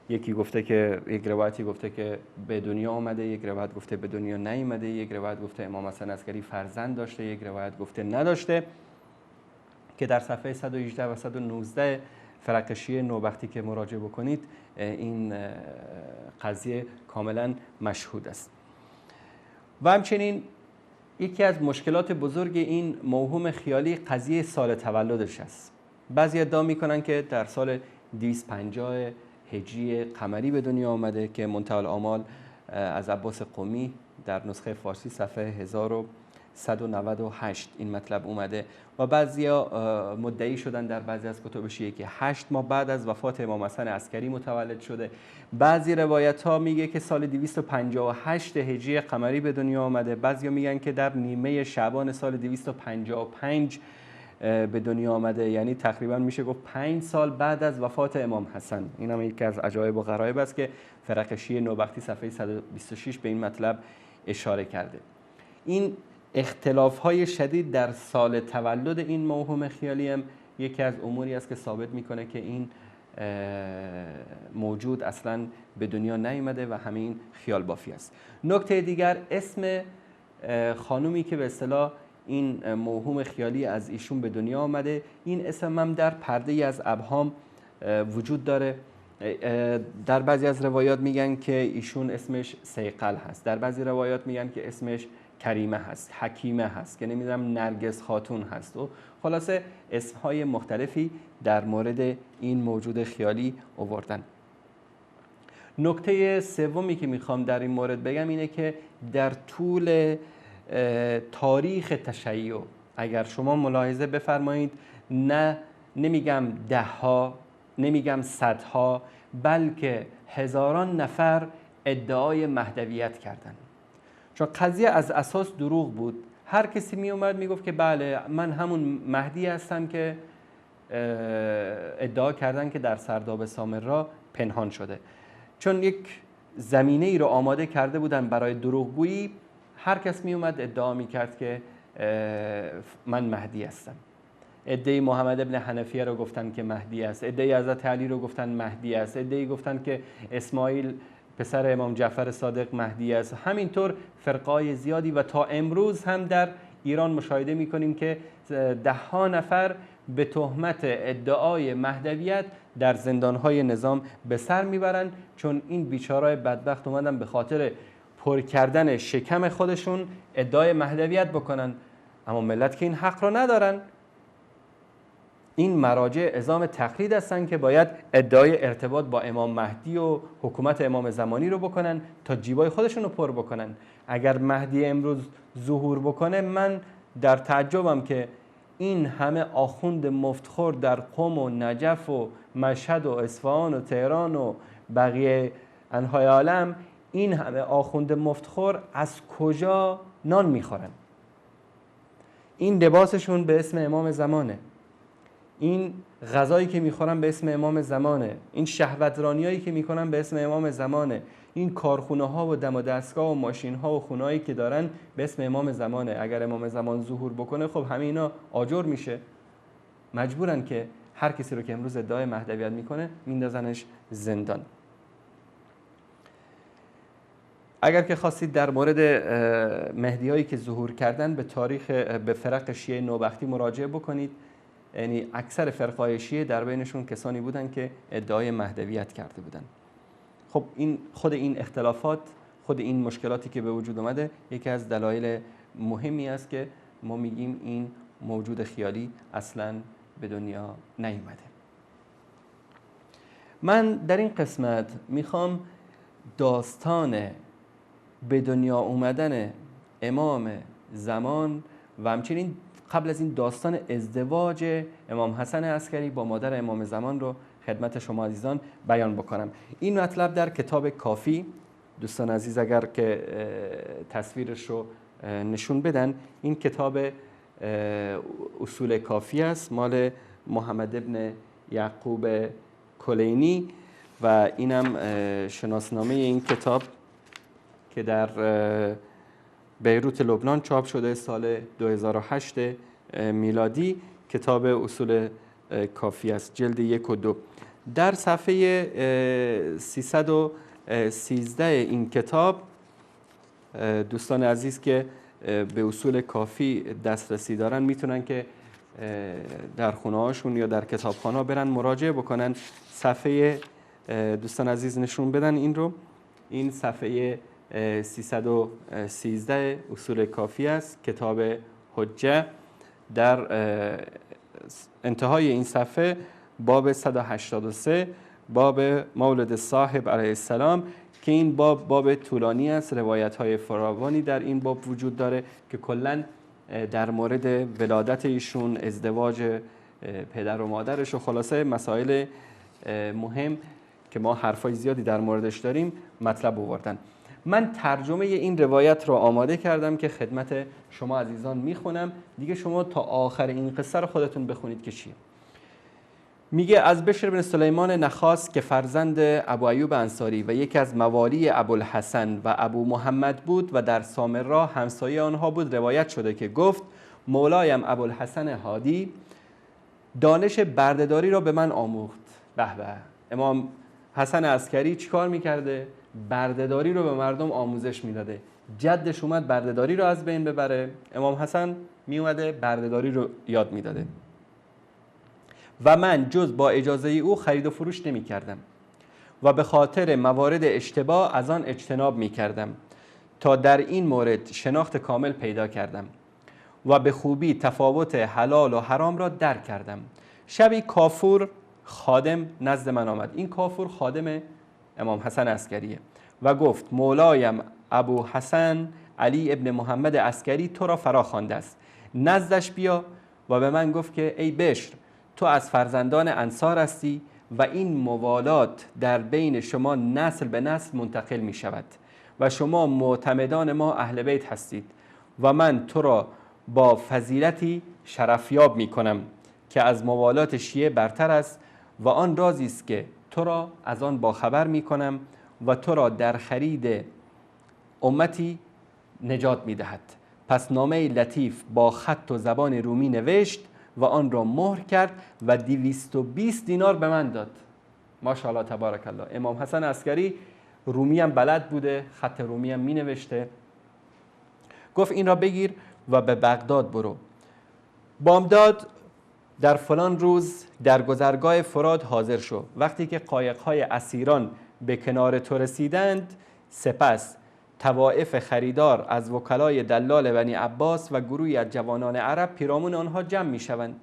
Speaker 3: یک روایتی گفته که به دنیا آمده، یک روایت گفته به دنیا نیامده، یک روایت گفته امام حسن عسکری فرزند داشته، یک روایت گفته نداشته، که در صفحه 118 و 119 فرقشی نوبختی که مراجعه بکنید این قضیه کاملا مشهود است. و همچنین یکی از مشکلات بزرگ این موهوم خیالی قضیه سال تولدش است. بعضی ادعا میکنن که در سال 250 هجری قمری به دنیا آمده که منتهی الآمال از عباس قمی در نسخه فارسی صفحه 1198 این مطلب اومده و بعضیا مدعی شدن در بعضی از کتب شیعه که 8 ماه بعد از وفات امام حسن عسکری متولد شده. بعضی روایت ها میگه که سال 258 هجری قمری به دنیا آمده. بعضیا میگن که در نیمه شعبان سال 255 به دنیا آمده، یعنی تقریبا میشه گفت 5 سال بعد از وفات امام حسن. این هم یکی از عجایب و غرایب است که فرق شیعه نوبختی صفحه 126 به این مطلب اشاره کرده. این اختلاف های شدید در سال تولد این موهوم خیالی هم یکی از اموری است که ثابت میکنه که این موجود اصلا به دنیا نیامده و همین خیال بافی است. نکته دیگر، اسم خانومی که به اصطلاح این موهوم خیالی از ایشون به دنیا آمده، این اسم هم در پرده ای از ابهام وجود داره. در بعضی از روایات میگن که ایشون اسمش سیقل هست، در بعضی روایات میگن که اسمش کریمه هست، حکیمه هست، که نمیدونم نرگس خاتون هست و خلاصه اسمهای مختلفی در مورد این موجود خیالی آوردن. نکته سومی که میخوام در این مورد بگم اینه که در طول تاریخ تشیع اگر شما ملاحظه بفرمایید، نمیگم 10 ها، نمیگم 100 ها، بلکه هزاران نفر ادعای مهدویت کردند. چون قضیه از اساس دروغ بود. هر کسی می اومد میگفت که بله من همون مهدی هستم که ادعا کردن که در سرداب سامرا پنهان شده. چون یک زمینه ای رو آماده کرده بودن برای دروغگویی، هر کس می اومد ادعا می کرد که من مهدی هستم. ادعای محمد ابن حنفیه رو گفتن که مهدی است، ادعای حضرت علی رو گفتن مهدی است، ادعای گفتن که اسماعیل پسر امام جعفر صادق مهدی است. همینطور فرقای زیادی و تا امروز هم در ایران مشاهده می‌کنیم که 10 ها نفر به تهمت ادعای مهدویت در زندان‌های نظام به سر میبرند، چون این بیچاره‌های بدبخت اومدن به خاطر پر کردن شکم خودشون ادعای مهدویت بکنن، اما ملت که این حق رو ندارن. این مراجع عظام تقلید هستن که باید ادعای ارتباط با امام مهدی و حکومت امام زمانی رو بکنن تا جیبای خودشون رو پر بکنن. اگر مهدی امروز ظهور بکنه، من در تعجبم که این همه آخوند مفتخور در قم و نجف و مشهد و اصفهان و تهران و بقیه انحای عالم، این همه آخوند مفتخور از کجا نان میخورن؟ این لباسشون به اسم امام زمانه، این غذایی که میخورن به اسم امام زمانه، این شهوترانیایی که میکنن به اسم امام زمانه، این کارخونه ها و دم و دستگاه و ماشین ها و خونهایی که دارن به اسم امام زمانه. اگر امام زمان ظهور بکنه خب همه اینا آجر میشه، مجبورن که هر کسی رو که امروز ادعای مهدویت میکنه میندازنش زندان. اگر که خواستید در مورد مهدی هایی که ظهور کردن به فرق شیعه نوبختی مراجعه بکنید. یعنی اکثر فرقای شیعه در بینشون کسانی بودن که ادعای مهدویت کرده بودن. خب خود این اختلافات، خود این مشکلاتی که به وجود اومده یکی از دلایل مهمی است که ما میگیم این موجود خیالی اصلاً به دنیا نیومده. من در این قسمت میخوام داستان به دنیا اومدن امام زمان و همچنین قبل از این داستان ازدواج امام حسن عسکری با مادر امام زمان رو خدمت شما عزیزان بیان بکنم. این مطلب در کتاب کافی، دوستان عزیز اگر که تصویرش رو نشون بدن، این کتاب اصول کافی است مال محمد ابن یعقوب کلینی و اینم شناسنامه این کتاب که در بیروت لبنان چاپ شده سال 2008 میلادی. کتاب اصول کافی است، جلد 1 و 2. در صفحه 313 این کتاب دوستان عزیز که به اصول کافی دسترسی دارن میتونن که در خونه هاشون یا در کتابخانه برن مراجعه بکنن. صفحه دوستان عزیز نشون بدن این رو، این صفحه 313 اصول کافی است، کتاب حجه. در انتهای این صفحه باب 183 باب مولد صاحب علیه السلام که این باب طولانی است، روایت های فراوانی در این باب وجود داره که کلاً در مورد ولادت ایشون، ازدواج پدر و مادرش و خلاصه مسائل مهم که ما حرفای زیادی در موردش داریم مطلب آوردن. من ترجمه این روایت رو آماده کردم که خدمت شما عزیزان میخونم، دیگه شما تا آخر این قصه رو خودتون بخونید که چیه. میگه از بشر بن سلیمان نخاس که فرزند ابو ایوب انصاری و یکی از موالی ابوالحسن و ابو محمد بود و در سامرا همسایه آنها بود روایت شده که گفت مولایم ابوالحسن هادی دانش بردهداری را به من آموخت. به به، امام حسن عسکری چیکار میکرده؟ بردهداری رو به مردم آموزش میداده. جدش اومد بردهداری رو از بین ببره، امام حسن میومده بردهداری رو یاد میداده. و من جز با اجازه او خرید و فروش نمی کردم و به خاطر موارد اشتباه از آن اجتناب می کردم تا در این مورد شناخت کامل پیدا کردم و به خوبی تفاوت حلال و حرام را درک کردم. شبی کافور خادم نزد من آمد، این کافور خادم امام حسن عسکریه، و گفت مولایم ابو حسن علی ابن محمد عسکری تو را فرا خوانده است، نزدش بیا. و به من گفت که ای بشر، تو از فرزندان انصار هستی و این موالات در بین شما نسل به نسل منتقل می شود و شما معتمدان ما اهل بیت هستید و من تو را با فضیلتی شرفیاب می کنم که از موالات شیعه برتر است و آن رازی است که تو را از آن باخبر می کنم و تو را در خرید امتی نجات می دهد. پس نامه لطیف با خط و زبان رومی نوشت و آن را مهر کرد و 220 دینار به من داد. ماشاءالله تبارک الله. امام حسن عسکری رومی هم بلد بوده، خط رومی هم می نوشته. گفت این را بگیر و به بغداد برو. بامداد در فلان روز در گذرگاه فرات حاضر شو. وقتی که قایق‌های اسیران به کنار تو رسیدند، سپس طوائف خریدار از وکلای دلال بنی عباس و گروهی از جوانان عرب پیرامون آنها جمع می شوند.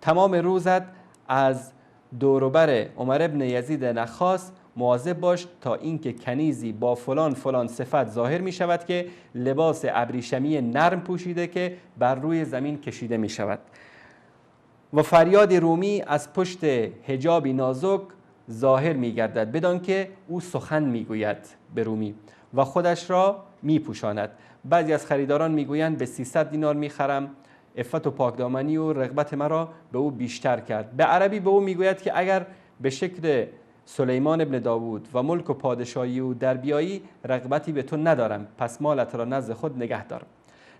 Speaker 3: تمام روزت از دوروبر عمر ابن یزید نخاس مواظب باش تا اینکه کنیزی با فلان صفت ظاهر می شود که لباس ابریشمی نرم پوشیده که بر روی زمین کشیده می شود. و فریاد رومی از پشت حجابی نازک ظاهر می‌گردد، بدان که او سخن می‌گوید به رومی و خودش را می‌پوشاند. بعضی از خریداران می‌گویند به 300 دینار می‌خرم، عفت و پاکدامنی و رغبت مرا به او بیشتر کرد. به عربی به او می‌گوید که اگر به شکل سلیمان ابن داوود و ملک و پادشاهی او در بیایی، رغبتی به تو ندارم، پس مالت را نزد خود نگه دار.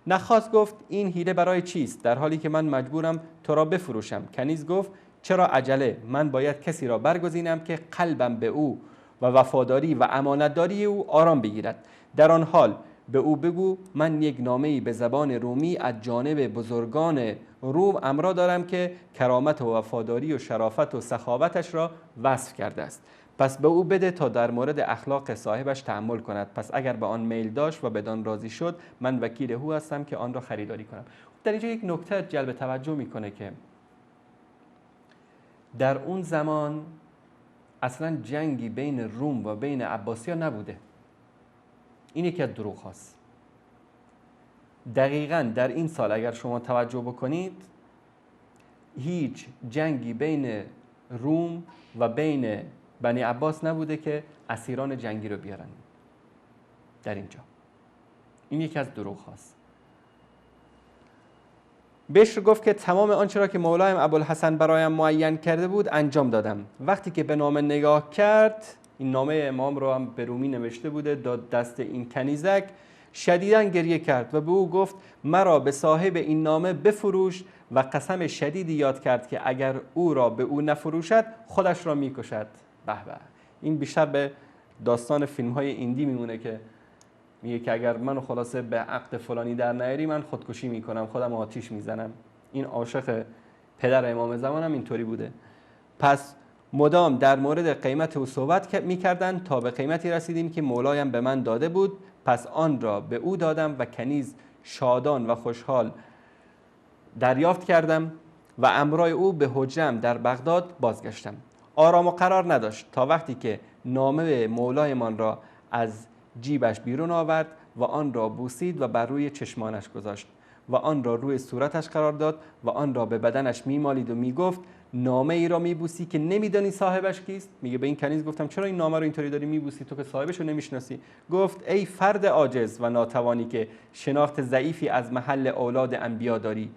Speaker 3: نخاس گفت این حیله برای چیست، در حالی که من مجبورم تو را بفروشم؟ کنیز گفت چرا عجله؟ من باید کسی را برگزینم که قلبم به او و وفاداری و امانتداری او آرام بگیرد. در آن حال به او بگو من یک نامه‌ای به زبان رومی از جانب بزرگان روم امرا دارم که کرامت و وفاداری و شرافت و سخاوتش را وصف کرده است. پس به او بده تا در مورد اخلاق صاحبش تأمل کند. پس اگر به آن میل داشت و بدان راضی شد، من وکیل او هستم که آن را خریداری کنم. در اینجا یک نکته جلب توجه میکنه که در اون زمان اصلا جنگی بین روم و بین عباسی‌ها نبوده. این یکی از دروغ هاست. دقیقاً در این سال اگر شما توجه بکنید، هیچ جنگی بین روم و بین بنی عباس نبوده که اسیران جنگی رو بیارن در اینجا. این یکی از دروغ هاست. بشر گفت که تمام آنچه را که مولایم ابوالحسن برایم معین کرده بود انجام دادم. وقتی که به نامه نگاه کرد، این نامه امام رو هم به رومی نوشته بوده، داد دست این کنیزک، شدیداً گریه کرد و به او گفت مرا به صاحب این نامه بفروش و قسم شدیدی یاد کرد که اگر او را به او نفروشد خودش را میکشد. به به، این بیشتر به داستان فیلم های ایندی میمونه که میگه که اگر منو خلاصه به عقد فلانی در نیاری من خودکشی میکنم، خودم آتیش میزنم. این عاشق پدر امام زمان هم اینطوری بوده. پس مدام در مورد قیمت او صحبت میکردن تا به قیمتی رسیدیم که مولایم به من داده بود، پس آن را به او دادم و کنیز شادان و خوشحال دریافت کردم و امرای او به حجرم در بغداد بازگشتم. آرام و قرار نداشت تا وقتی که نامه مولایمان را از جیبش بیرون آورد و آن را بوسید و بر روی چشمانش گذاشت و آن را روی صورتش قرار داد و آن را به بدنش میمالید و میگفت نامه ای را میبوسی که نمیدانی صاحبش کیست؟ میگه به این کنیز گفتم چرا این نامه رو اینطوری داری میبوسی تو که صاحبش رو نمیشناسی؟ گفت ای فرد عاجز و ناتوانی که شناخت ضعیفی از محل اولاد انبیا داری،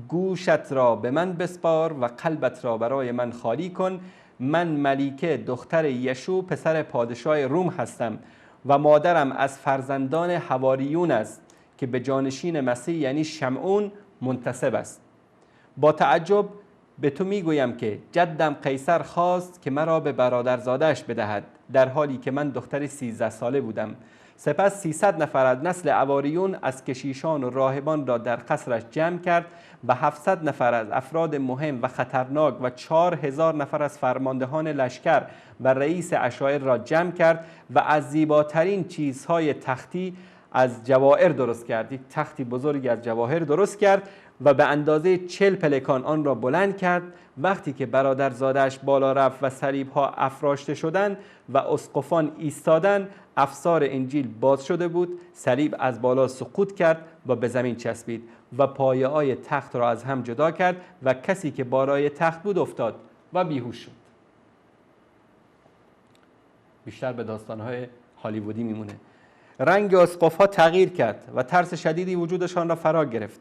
Speaker 3: گوشت را به من بسپار و قلبت را برای من خالی کن. من ملیکه دختر یشوع پسر پادشاه روم هستم و مادرم از فرزندان حواریون است که به جانشین مسیح یعنی شمعون منتسب است. با تعجب به تو میگویم که جدم قیصر خواست که مرا به برادرزاده‌اش بدهد، در حالی که من دختر 13 ساله بودم. سپس 300 نفر از نسل حواریون از کشیشان و راهبان را در قصرش جمع کرد و 700 نفر از افراد مهم و خطرناک و 4000 نفر از فرماندهان لشکر و رئیس عشایر را جمع کرد و از زیباترین چیزهای تختی از جواهر درست کرد. یک تختی بزرگی از جواهر درست کرد و به اندازه 40 پلکان آن را بلند کرد. وقتی که برادرزادش بالا رفت و صلیب‌ها افراشته شدند و اسقفان ایستادند، افسار انجیل باز شده بود، صلیب از بالا سقوط کرد و به زمین چسبید و پایه‌های تخت را از هم جدا کرد و کسی که بالای تخت بود افتاد و بیهوش شد. بیشتر به داستان‌های هالیوودی میمونه. رنگ اسقف‌ها تغییر کرد و ترس شدیدی وجودشان را فرا گرفت.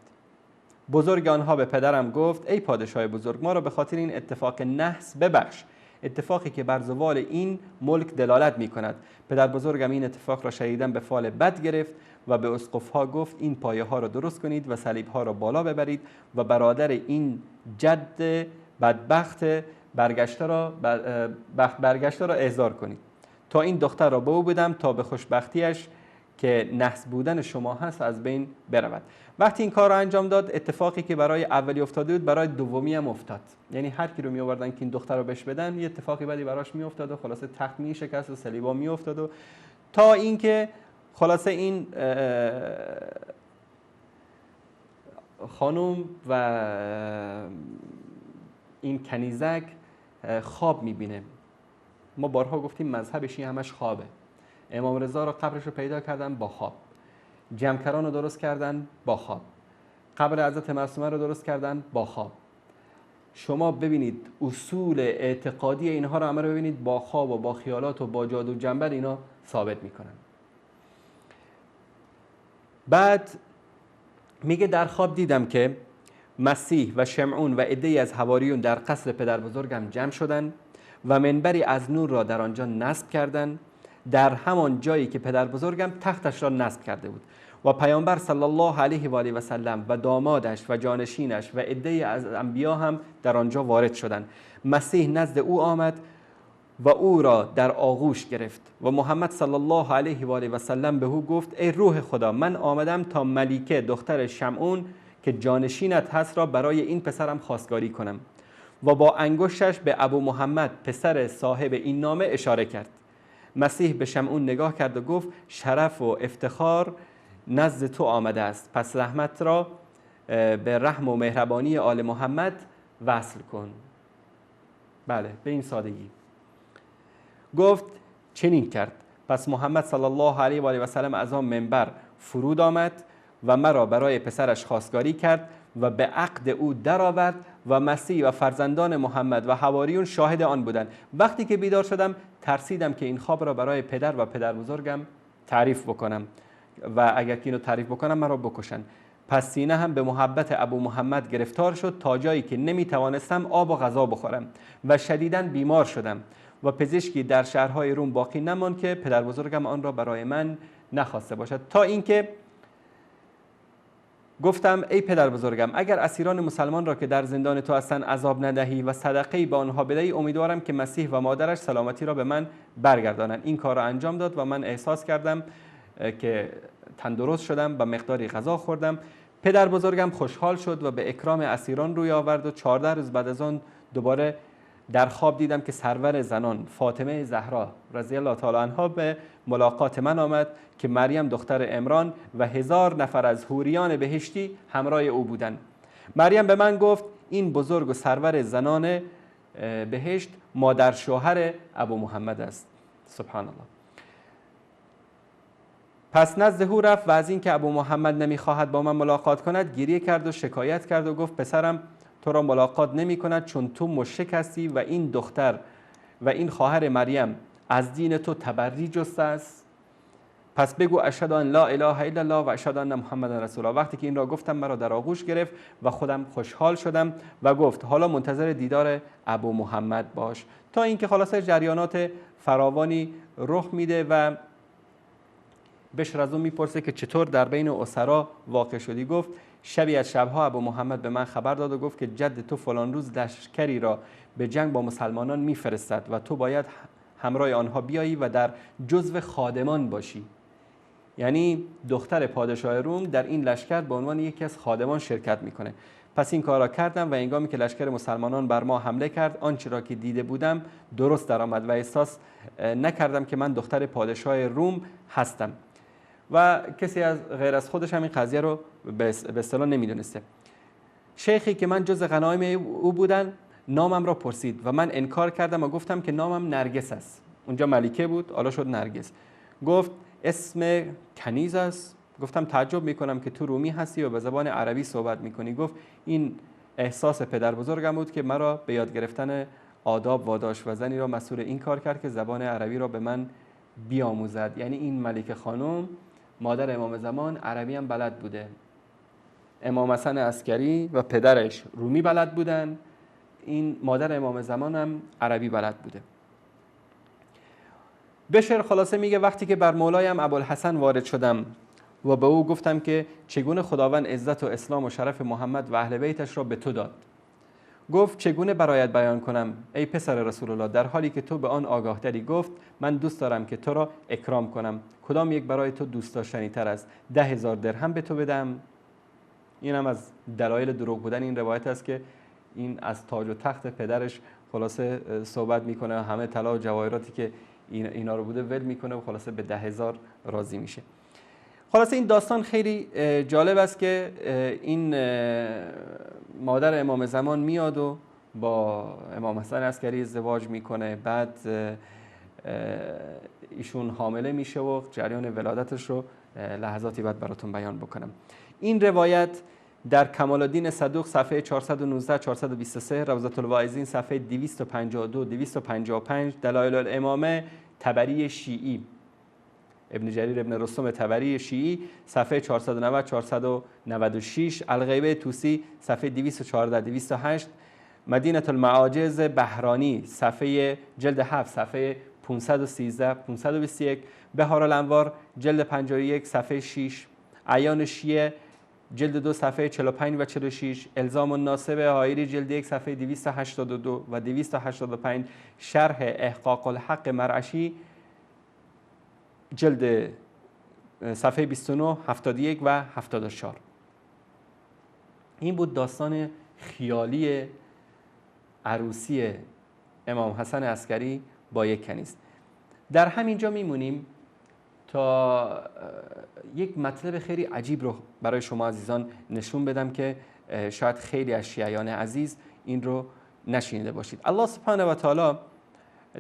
Speaker 3: بزرگ آنها به پدرم گفت ای پادشاه بزرگ، ما را به خاطر این اتفاق نحس ببخش، اتفاقی که بر زوال این ملک دلالت می کند. پدر بزرگم این اتفاق را شدیداً به فال بد گرفت و به اسقف‌ها گفت این پایه ها را درست کنید و صلیب‌ها را بالا ببرید و برادر این جد بدبخت برگشته را احضار کنید تا این دختر را به او بدم تا به خوشبختیش که نحس بودن شما هست از بین برود. وقتی این کار را انجام داد، اتفاقی که برای اولی افتاده بود برای دومی هم افتاد. یعنی هر کی رو می آوردن که این دختر رو بهش بدن، یه اتفاقی بعدی براش می افتاد و خلاصه تخت می شکست و صلیبا می افتاد و تا اینکه خلاصه این خانم و این کنیزک خواب می بینه. ما بارها گفتیم مذهب شیعه همش خوابه. امام رضا را قبرش رو پیدا کردن با خواب، جمکران رو درست کردن با خواب، قبر حضرت معصومه رو درست کردن با خواب، شما ببینید اصول اعتقادی اینها رو همه رو ببینید با خواب و با خیالات و با جادو جنبل اینا ثابت میکنن. بعد میگه در خواب دیدم که مسیح و شمعون و عده‌ای از حواریون در قصر پدر بزرگم جمع شدند و منبری از نور را در آنجا نصب کردند، در همان جایی که پدر بزرگم تختش را نصب کرده بود و پیامبر صلی الله علیه و آله و سلم و دامادش و جانشینش و عده‌ای از انبیا هم در آنجا وارد شدند. مسیح نزد او آمد و او را در آغوش گرفت و محمد صلی الله علیه و آله و سلم به او گفت ای روح خدا، من آمدم تا ملیکه دختر شمعون که جانشینت هست را برای این پسرم خواستگاری کنم. و با انگشتش به ابو محمد پسر صاحب این نامه اشاره کرد. مسیح به شمعون نگاه کرد و گفت شرف و افتخار نزد تو آمده است، پس رحمت را به رحم و مهربانی آل محمد وصل کن. بله، به این سادگی. گفت چنین کرد. پس محمد صلی الله علیه و آله و سلم از آن منبر فرود آمد و مرا برای پسرش خواستگاری کرد و به عقد او درآورد و مسیح و فرزندان محمد و حواریون شاهد آن بودند. وقتی که بیدار شدم ترسیدم که این خواب را برای پدر و پدر بزرگم تعریف بکنم و اگر که اینو تعریف بکنم مرا بکشن. پس سینه هم به محبت ابو محمد گرفتار شد تا جایی که نمیتوانستم آب و غذا بخورم و شدیداً بیمار شدم و پزشکی در شهرهای روم باقی نماند که پدر بزرگم آن را برای من نخواسته باشد، تا اینکه گفتم ای پدر بزرگم، اگر اسیران مسلمان را که در زندان تو هستند عذاب ندهی و صدقه‌ای به آنها بدهی، امیدوارم که مسیح و مادرش سلامتی را به من برگردانند. این کار را انجام داد و من احساس کردم که تندرست شدم و مقداری غذا خوردم. پدر بزرگم خوشحال شد و به اکرام اسیران روی آورد و 14 روز بعد از آن دوباره در خواب دیدم که سرور زنان فاطمه زهرا رضی الله تعالی عنها به ملاقات من آمد که مریم دختر عمران و 1000 نفر از حوریان بهشتی همراه او بودند. مریم به من گفت این بزرگ و سرور زنان بهشت مادر شوهر ابو محمد است. سبحان الله. پس نزد او رفت و از اینکه ابو محمد نمیخواهد با من ملاقات کند گریه کرد و شکایت کرد و گفت پسرم تو را ملاقات نمی کند چون تو مشرک هستی و این دختر و این خواهر مریم از دین تو تبری جسته است. پس بگو اشهد ان لا اله الا الله و اشهد ان محمد رسول الله. وقتی که این را گفتم مرا در آغوش گرفت و خودم خوشحال شدم و گفت حالا منتظر دیدار ابو محمد باش، تا اینکه خلاصه جریانات فراوانی رخ میده و بشر از اون میپرسه که چطور در بین اسرا واقع شدی. گفت شبی از شبها ابو محمد به من خبر داد و گفت که جد تو فلان روز لشکری را به جنگ با مسلمانان میفرستد و تو باید همراه آنها بیایی و در جزو خادمان باشی. یعنی دختر پادشاه روم در این لشکر به عنوان یکی از خادمان شرکت میکنه. پس این کار را کردم و هنگامی که لشکر مسلمانان بر ما حمله کرد آنچه را که دیده بودم درست درآمد و احساس نکردم که من دختر پادشاه روم هستم و کسی از غیر از خودش هم این قضیه رو به اصطلاح نمیدونسته. شیخی که من جز غنایم او بودن نامم را پرسید و من انکار کردم و گفتم که نامم نرگس است. اونجا ملیکه بود، حالا شد نرگس. گفت اسم کنیز است. گفتم تعجب میکنم که تو رومی هستی و به زبان عربی صحبت میکنی. گفت این احساس پدر بزرگم بود که مرا به یاد گرفتن آداب واداشت و زنی را مسئول این کار کرد که زبان عربی را به من بیاموزد. یعنی این ملکه خانم مادر امام زمان عربی هم بلد بوده. امام حسن عسکری و پدرش رومی بلد بودن، این مادر امام زمان هم عربی بلد بوده. بشر خلاصه میگه وقتی که بر مولایم ابوالحسن وارد شدم و به او گفتم که چگونه خداوند عزت و اسلام و شرف محمد و اهل بیتش را به تو داد. گفت چگونه برایت بیان کنم ای پسر رسول الله در حالی که تو به آن آگاه تری. گفت من دوست دارم که تو را اکرام کنم. کدام یک برای تو دوست داشتنی تر است؟ 10,000 درهم به تو بدم؟ این هم از دلایل دروغ بودن این روایت است که این از تاج و تخت پدرش خلاصه صحبت میکنه، همه طلا و جواهراتی که اینا رو بوده ول میکنه و خلاصه به 10,000 راضی میشه. خلاصه این داستان خیلی جالب است که این مادر امام زمان میاد و با امام حسن عسکری ازدواج میکنه، بعد ایشون حامله میشه و جریان ولادتش رو لحظاتی بعد براتون بیان بکنم. این روایت در کمال الدین صدوق صفحه 419 423، روضة الواعظین صفحه 252 255، دلایل الامامه طبری شیعی ابن جریر ابن رستم طبری شیعی صفحه 490 496، الغیبه طوسی صفحه 214 208، مدینة المعاجز بهرانی صفحه جلد 7 صفحه 513 521، بهار الانوار جلد 51 صفحه 6، اعیان شیعه جلد 2 صفحه 45 و 46، الزام الناصب حائری جلد 1 صفحه 282 و 285، شرح احقاق الحق مرعشی جلد صفحه 29 71 و 74. این بود داستان خیالی عروسی امام حسن عسکری با یک کنیز. در همینجا میمونیم تا یک مطلب خیلی عجیب رو برای شما عزیزان نشون بدم که شاید خیلی از شیعیان عزیز این رو نشنیده باشید. الله سبحانه و تعالی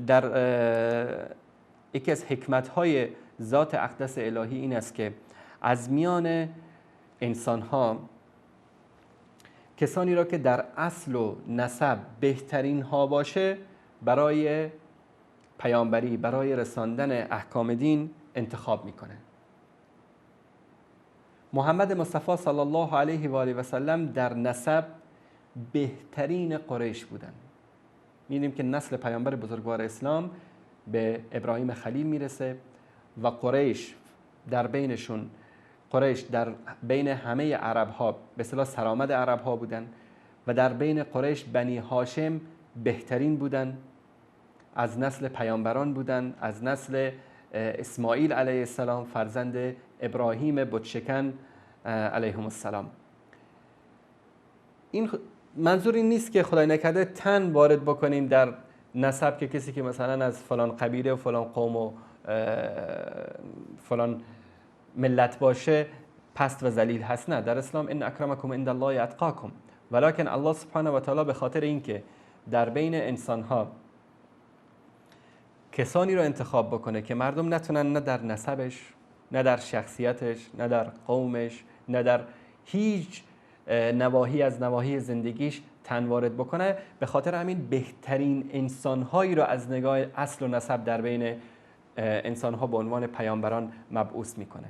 Speaker 3: در یکی از حکمت‌های ذات اقدس الهی این است که از میان انسان‌ها کسانی را که در اصل و نسب بهترین ها باشه برای پیامبری، برای رساندن احکام دین انتخاب میکنه. محمد مصطفی صلی الله علیه و آله و سلم در نسب بهترین قریش بودن. می‌بینیم که نسل پیامبر بزرگوار اسلام به ابراهیم خلیل میرسه و قریش در بینشون، قریش در بین همه عرب ها به اصطلاح سرآمد عرب ها بودن و در بین قریش بنی هاشم بهترین بودن، از نسل پیامبران بودن، از نسل اسماعیل علیه السلام فرزند ابراهیم بتشکن علیهم السلام. این منظور این نیست که خدای نکرده تن وارد بکنیم در نسب که کسی که مثلا از فلان قبیله و فلان قوم و فلان ملت باشه پست و ذلیل هست. نه، در اسلام ان اکرمکم عند الله اتقاکم، ولکن الله سبحانه و تعالی به خاطر اینکه در بین انسانها کسانی رو انتخاب بکنه که مردم نتونن نه در نسبش، نه در شخصیتش، نه در قومش، نه در هیچ نواحی از نواحی زندگیش تن وارد بکنه، به خاطر همین بهترین انسانهایی رو از نگاه اصل و نسب در بین انسانها به عنوان پیامبران مبعوث میکنه.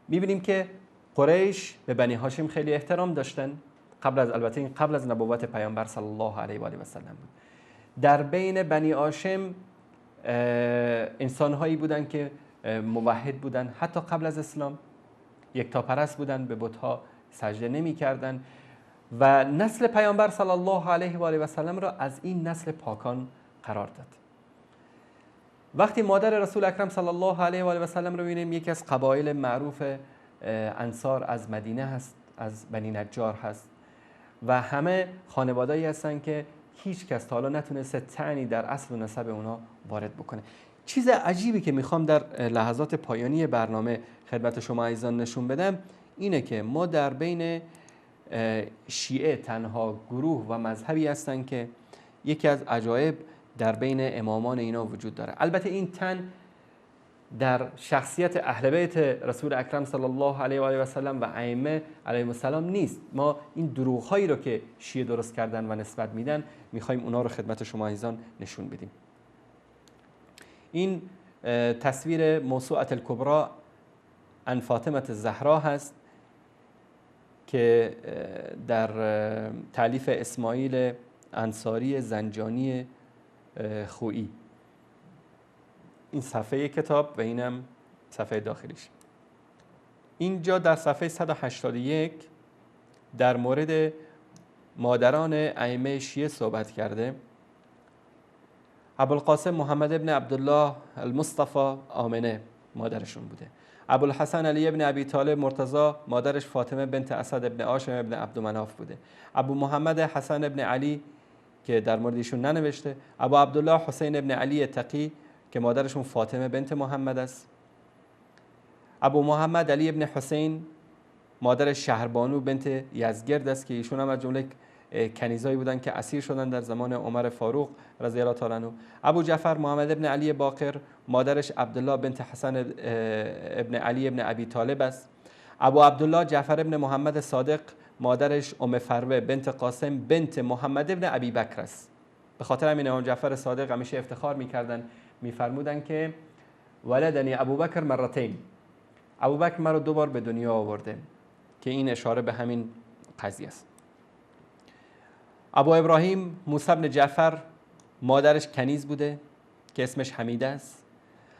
Speaker 3: میبینیم که قریش به بنی هاشم خیلی احترام داشتن، البته این قبل از نبوت پیامبر صلی الله علیه و آله و سلم بود. در بین بنی هاشم انسانهایی بودن که موحد بودن، حتی قبل از اسلام یکتاپرست بودن، به بت‌ها سجده نمی‌کردن و نسل پیامبر صلی الله علیه و آله و سلم را از این نسل پاکان قرار داد. وقتی مادر رسول اکرم صلی الله علیه و آله و سلم رو می‌بینیم، یکی از قبایل معروف انصار از مدینه هست، از بنی نجار هست و همه خانواده‌ای هستن که هیچ کس تا حالا نتونسته طعنی در اصل و نسب اونا وارد بکنه. چیز عجیبی که میخوام در لحظات پایانی برنامه خدمت شما عزیزان نشون بدم اینه که ما در بین شیعه تنها گروه و مذهبی هستن که یکی از عجایب در بین امامان اینا وجود داره. البته این تن در شخصیت اهل بیت رسول اکرم صلی الله علیه و آله و سلم و ائمه علیهم السلام نیست. ما این دروغ‌هایی رو که شیعه درست کردن و نسبت میدن میخوایم اونا رو خدمت شما عزیزان نشون بدیم. این تصویر موسوعة الکبری عن فاطمه الزهرا هست که در تالیف اسماعیل انصاری زنجانی خویی. این صفحه کتاب و اینم صفحه داخلیش. اینجا در صفحه 181 در مورد مادران ائمه شیعه صحبت کرده. ابوالقاسم محمد ابن عبدالله المصطفى آمنه مادرشون بوده. ابوالحسن علی ابن ابی طالب مرتضی مادرش فاطمه بنت اسد ابن هاشم ابن عبدمناف بوده. ابو محمد حسن ابن علی که در مورد ایشون ننوشته. ابو عبدالله حسین ابن علی تقی که مادرشون فاطمه بنت محمد است. ابو محمد علی ابن حسین مادرش شهربانو بنت یزگرد است که ایشون هم از جمله کنیزایی بودن که اسیر شدن در زمان عمر فاروق رضی الله تعالی عنه. ابو جعفر محمد ابن علی باقر مادرش عبدالله بنت حسن ابن علی ابن ابی طالب است. ابو عبدالله جعفر ابن محمد صادق، مادرش ام فروه بنت قاسم بنت محمد ابن ابی بکر است. به خاطر همین امام جعفر صادق همیشه افتخار میکردن، میفرمودن که ولدنی ابوبکر مرتین، ابوبکر مرا 2 بار به دنیا آورده، که این اشاره به همین قضیه است. ابو ابراهیم موسی بن جعفر، مادرش کنیز بوده که اسمش حمیده است.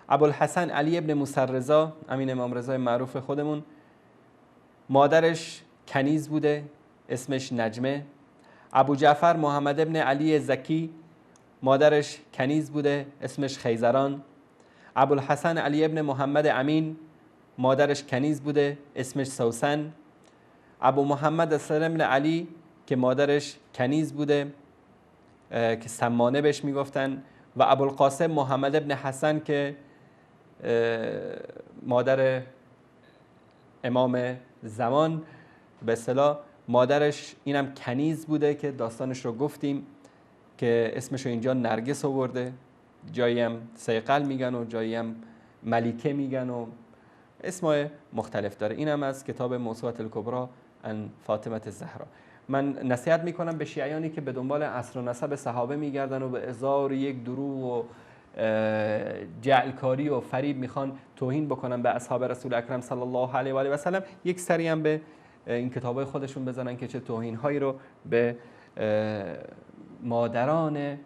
Speaker 3: ابوالحسن علی ابن موسی رضا، امین امام رضای معروف خودمون، مادرش کنیز بوده اسمش نجمه. ابو جعفر محمد ابن علی زکی، مادرش کنیز بوده اسمش خیزران. ابوالحسن علی ابن محمد امین، مادرش کنیز بوده اسمش سوسن. ابو محمد اسلام ابن علی که مادرش کنیز بوده که سمانه بهش میگفتن. و ابوالقاسم محمد ابن حسن که مادر امام زمان به اصطلاح مادرش اینم کنیز بوده که داستانش رو گفتیم که اسمش رو اینجا نرگس آورده، جایی هم سیقل میگن و جایی هم ملیکه میگن و اسمای مختلف داره. اینم از کتاب موسوعة الکبری عن فاطمه الزهرا. من نصیحت میکنم به شیعیانی که به دنبال عصر و نسب صحابه میگردن و به ازار یک دروغ و جعلکاری و فریب میخوان توهین بکنن به اصحاب رسول اکرم صلی الله علیه و آله و سلم، یک سری هم به این کتابای خودشون بزنن که چه توهین هایی رو به مادران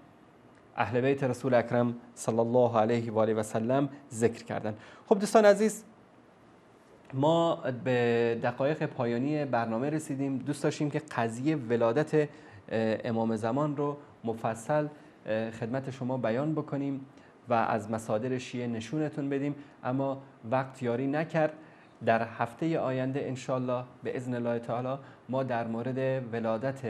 Speaker 3: اهل بیت رسول اکرم صلی الله علیه و آله و سلم ذکر کردن. خب دوستان عزیز، ما به دقایق پایانی برنامه رسیدیم. دوست داشتیم که قضیه ولادت امام زمان رو مفصل خدمت شما بیان بکنیم و از مصادر شیعه نشونتون بدیم، اما وقت یاری نکرد. در هفته آینده انشالله به اذن الله تعالی ما در مورد ولادت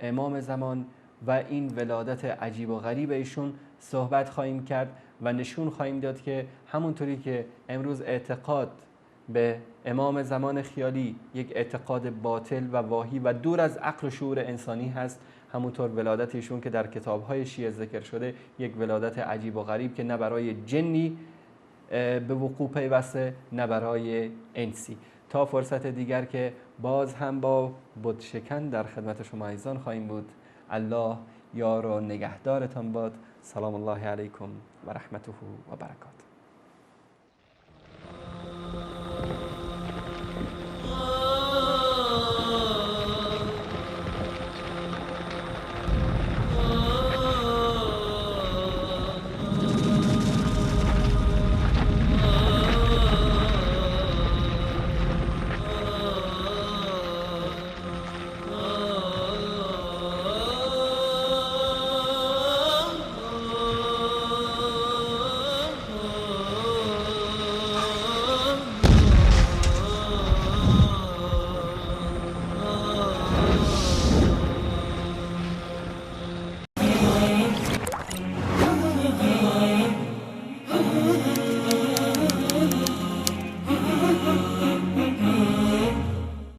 Speaker 3: امام زمان و این ولادت عجیب و غریب ایشون صحبت خواهیم کرد و نشون خواهیم داد که همونطوری که امروز اعتقاد به امام زمان خیالی یک اعتقاد باطل و واهی و دور از عقل و شعور انسانی هست، همونطور ولادت ایشون که در کتاب‌های شیعه ذکر شده یک ولادت عجیب و غریب که نه برای جنی به وقوع پیوسته نه برای انسی. تا فرصت دیگر که باز هم با بت شکن در خدمت شما عزیزان خواهیم بود. الله یار و نگهدارتان باد. سلام الله علیکم و رحمته و برکاته.